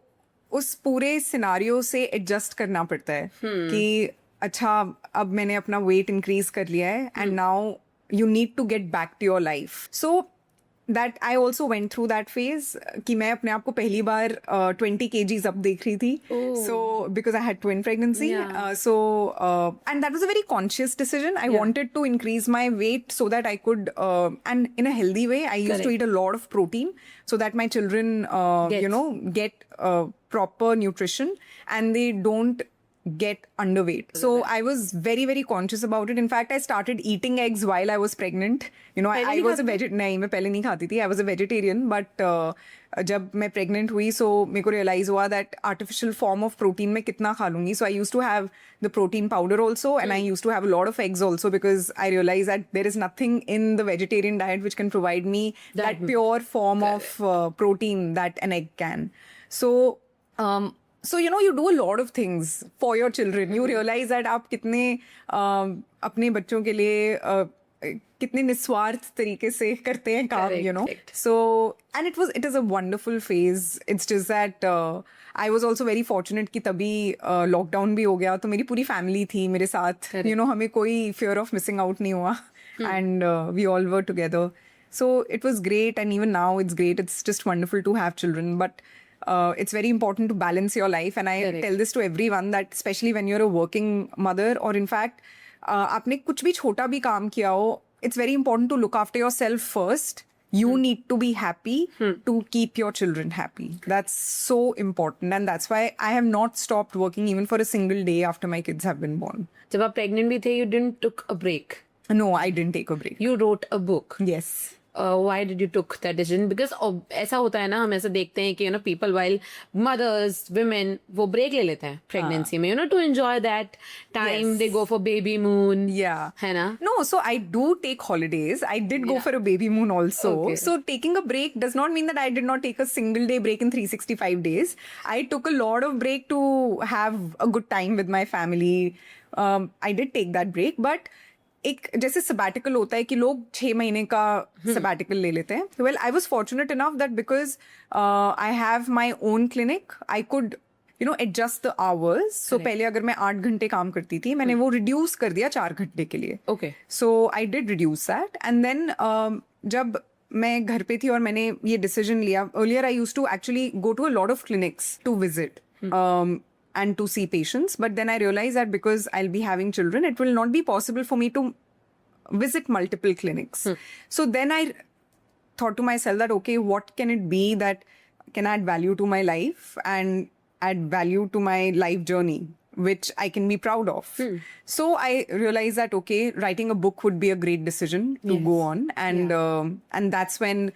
उस पूरे सिनारियो से एडजस्ट करना पड़ता है कि अच्छा अब मैंने अपना वेट इंक्रीज कर लिया है and now you need to get back to your life. So that I also went through that phase कि मैं अपने आप को पहली बार 20 kgs up देख रही थी. So because I had twin pregnancy, and that was a very conscious decision. I wanted to increase my weight so that I could and in a healthy way. I used to eat a lot of protein so that my children get proper nutrition and they don't get underweight. So I was very, very conscious about it. In fact, I started eating eggs while I was pregnant. You know, I was a नहीं, मैं पहले नहीं खाती थी. I was a vegetarian, but जब मैं pregnant हुई, so मेरे को realize हुआ that artificial form of protein मैं कितना खा लूँगी. So I used to have the protein powder also, and I used to have a lot of eggs also, because I realized that there is nothing in the vegetarian diet which can provide me that pure form of protein that an egg can. So you know, you do a lot of things for your children. You realize that आप कितने अपने बच्चों के लिए कितने निस्वार्थ तरीके से करते हैं काम, you know. So and it is a wonderful phase. It's just that I was also very fortunate कि तभी lockdown भी हो गया, तो मेरी पूरी family थी मेरे साथ. You know, हमें कोई fear of missing out नहीं हुआ, and we all were together. So it was great, and even now it's great. It's just wonderful to have children, but it's very important to balance your life, and I tell this to everyone, that especially when you're a working mother, or in fact आपने कुछ भी छोटा भी काम किया हो, it's very important to look after yourself first. You need to be happy to keep your children happy. That's so important, and that's why I have not stopped working even for a single day after my kids have been born. जब आप pregnant भी थे, you didn't took a break. No, I didn't take a break. You wrote a book. Yes. Why did you took that decision? Because ऐसा होता है ना, हम ऐसा देखते हैं कि you know people, while mothers, women, वो break ले लेते हैं pregnancy में, you know, to enjoy that time. They go for baby moon. Yeah. है ना? No, so I do take holidays. I did go for a baby moon also. Okay. So taking a break does not mean that I did not take a single day break in 365 days. I took a lot of break to have a good time with my family. I did take that break, but एक जैसे sabbatical होता है कि लोग 6 महीने का sabbatical ले लेते हैं. Well, I was fortunate enough that because I have my own clinic, I could, you know, adjust the hours. So पहले अगर मैं 8 घंटे काम करती थी, मैंने वो reduce कर दिया 4 घंटे के लिए. Okay. So I did reduce that, and then जब मैं घर पे थी और मैंने ये decision लिया, earlier I used to actually go to a lot of clinics to visit. And to see patients, but then I realized that because I'll be having children, it will not be possible for me to visit multiple clinics. So then I thought to myself that, okay, what can it be that can add value to my life and add value to my life journey, which I can be proud of. So I realized that, okay, writing a book would be a great decision to go on, and that's when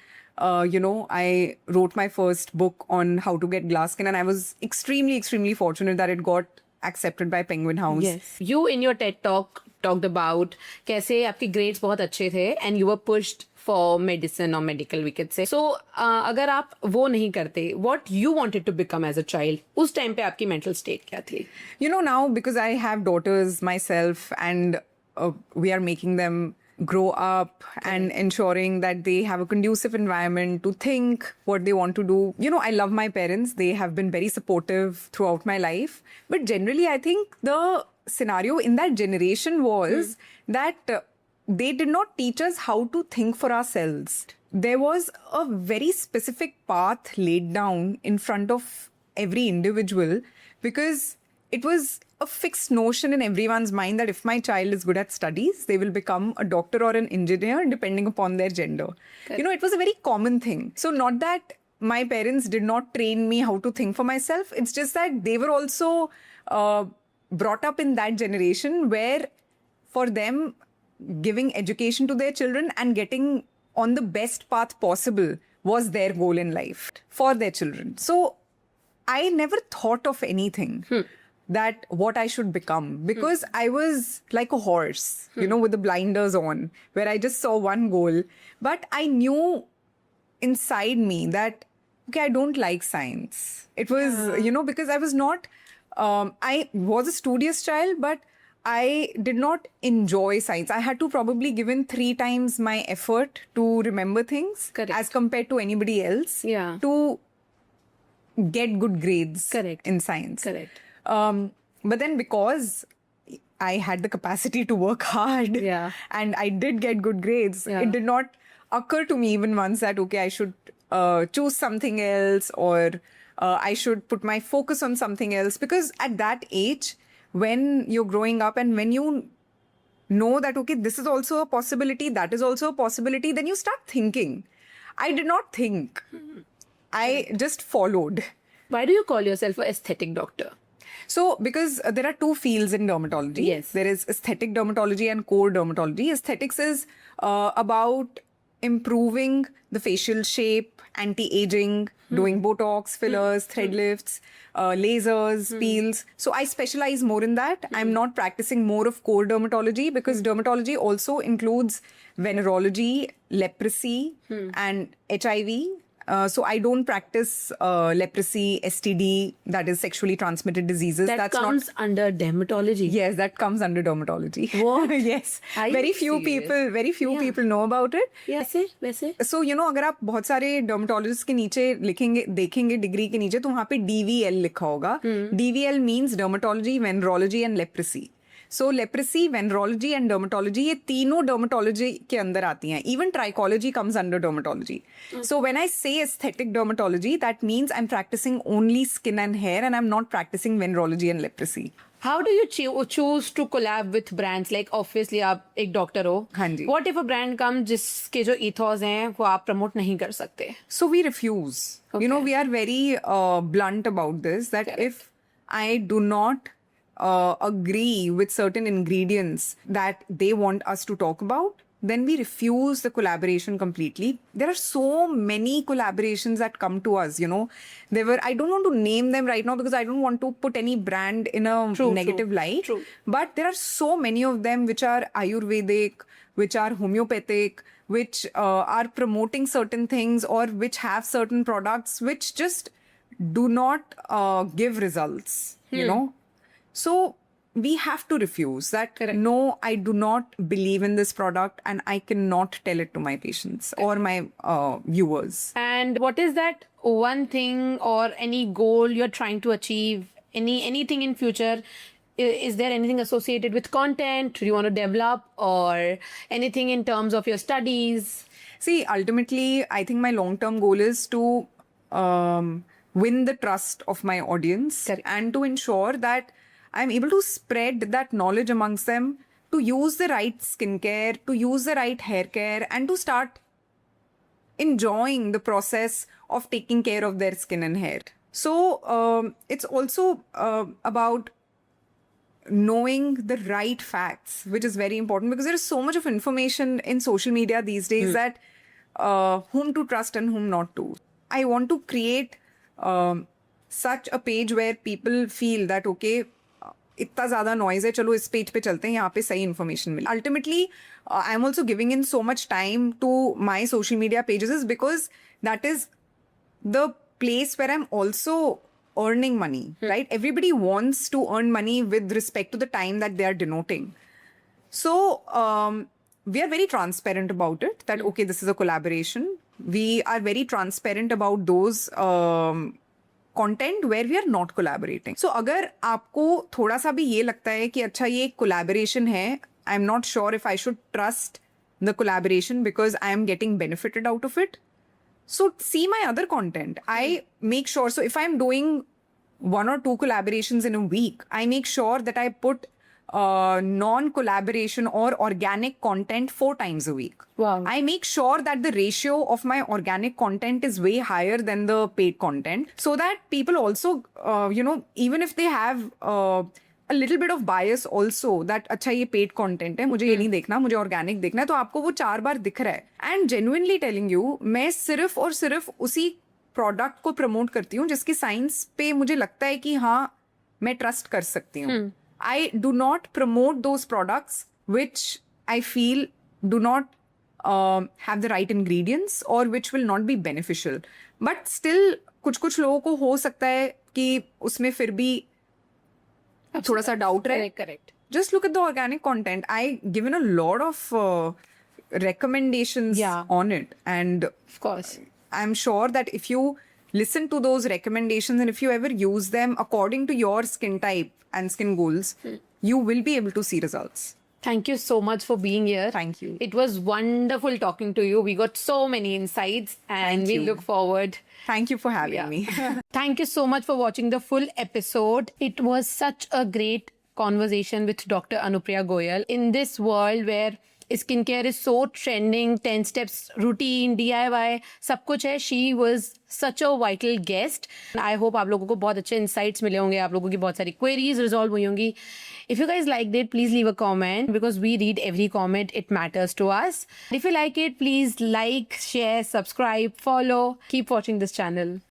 you know, I wrote my first book on how to get glass skin, and I was extremely, extremely fortunate that it got accepted by Penguin House. Yes. You in your TED talk talked about कैसे आपके grades बहुत अच्छे थे and you were pushed for medicine or medical, we could say. So अगर आप वो नहीं करते, what you wanted to become as a child, उस time पे आपकी mental state क्या थी? You know, now because I have daughters myself, and we are making them grow up and ensuring that they have a conducive environment to think what they want to do. You know, I love my parents. They have been very supportive throughout my life. But generally, I think the scenario in that generation was that they did not teach us how to think for ourselves. There was a very specific path laid down in front of every individual, because it was a fixed notion in everyone's mind that if my child is good at studies, they will become a doctor or an engineer depending upon their gender. Correct. You know, it was a very common thing. So not that my parents did not train me how to think for myself. It's just that they were also brought up in that generation where for them, giving education to their children and getting on the best path possible was their goal in life for their children. So I never thought of anything that what I should become, because I was like a horse, you know, with the blinders on, where I just saw one goal. But I knew inside me that, okay, I don't like science. It was, you know, because I was not, I was a studious child, but I did not enjoy science. I had to probably give in 3 times my effort to remember things. Correct. As compared to anybody else to get good grades in science. Correct. But then because I had the capacity to work hard and I did get good grades, it did not occur to me even once that, okay, I should choose something else, or I should put my focus on something else. Because at that age, when you're growing up and when you know that, okay, this is also a possibility, that is also a possibility, then you start thinking. I did not think. I just followed. Why do you call yourself an aesthetic doctor? So, because there are two fields in dermatology. Yes. There is aesthetic dermatology and core dermatology. Aesthetics is about improving the facial shape, anti-aging, doing Botox, fillers, thread lifts, lasers, peels. So I specialize more in that. I'm not practicing more of core dermatology because dermatology also includes venerology, leprosy, and HIV. So I don't practice leprosy, STD, that is sexually transmitted diseases. That That's comes not. under dermatology. Yes, that comes under dermatology. What? Yes. Are you Very few serious? people know about it. वैसे so you know अगर आप बहुत सारे dermatologist के नीचे लिखेंगे देखेंगे degree के नीचे तो वहाँ पे DVL लिखा होगा. DVL means dermatology, venereology and leprosy. So leprosy, venereology and dermatology ये तीनों डर्मेटोलॉजी के अंदर आती हैं. Even trichology comes under dermatology. So when I say aesthetic dermatology that means I am practising only skin and hair and I am not practising venereology and leprosy. How do you choose to collab with brands? Like obviously आप एक doctor हो. हाँ जी. What if a brand comes जिसके जो ethos हैं वो आप promote नहीं कर सकते? So we refuse. You know, we are very blunt about this, that Correct. if I do not agree with certain ingredients that they want us to talk about, then we refuse the collaboration completely. There are so many collaborations that come to us, you know. I don't want to name them right now because I don't want to put any brand in a negative light. True. But there are so many of them which are Ayurvedic, which are homeopathic, which are promoting certain things or which have certain products which just do not give results, you know. So we have to refuse that. Correct. No, I do not believe in this product and I cannot tell it to my patients or my viewers. And what is that one thing or any goal you're trying to achieve? Anything in future? Is there anything associated with content you want to develop or anything in terms of your studies? See, ultimately, I think my long-term goal is to win the trust of my audience. Correct. And to ensure that I'm able to spread that knowledge amongst them to use the right skincare, to use the right hair care, and to start enjoying the process of taking care of their skin and hair. So it's also about knowing the right facts, which is very important because there is so much of information in social media these days that whom to trust and whom not to. I want to create such a page where people feel that, okay, इतना ज़्यादा noise है, चलो इस page पे चलते हैं, यहाँ पे सही इन्फॉर्मेशन मिले. Ultimately I am also giving in so much time to my social media pages is because that is the place where I'm also earning money, right? Everybody wants to earn money with respect to the time that they are denoting. So we are very transparent about it, that okay, this is a collaboration. We are very transparent about those content where we are not collaborating. So अगर आपको थोड़ा सा भी ये लगता है कि अच्छा ये collaboration है, I'm not sure if I should trust the collaboration because I am getting benefited out of it. So see my other content. I make sure, so if I'm doing 1 or 2 collaborations in a week, I make sure that I put non-collaboration or organic content 4 times a week. Wow. I make sure that the ratio of my organic content is way higher than the paid content, so that people also, even if they have a little bit of bias also, that अच्छा ये paid content है, मुझे ये नहीं देखना, मुझे organic देखना है, तो आपको वो 4 बार दिख रहा है. And genuinely telling you, मैं सिर्फ और सिर्फ उसी प्रोडक्ट को प्रमोट करती हूँ जिसकी साइंस पे मुझे लगता है कि हाँ मैं ट्रस्ट कर सकती हूँ. I do not promote those products which I feel do not have the right ingredients or which will not be beneficial. But still कुछ लोगों को हो सकता है कि उसमें फिर भी थोड़ा सा डाउट रहे. Correct. Just look at the organic content. I given a lot of recommendations on it, and Of course. I'm sure that if you listen to those recommendations and if you ever use them according to your skin type and skin goals, you will be able to see results. Thank you so much for being here. Thank you. It was wonderful talking to you. We got so many insights and we you. look forward. Thank you for having me. Thank you so much for watching the full episode. It was such a great conversation with Dr. Anupriya Goyal. In this world where skin care is so trending, 10 steps routine, DIY सब कुछ है. She was such a vital guest. I hope आप लोगों को बहुत अच्छे insights मिले होंगे, आप लोगों की बहुत सारी क्वेरीज रिजॉल्व हुई होंगी. If you guys liked it, please leave a comment because we read every comment. It matters to us. If you like it, please like, share, subscribe, follow. Keep watching this channel.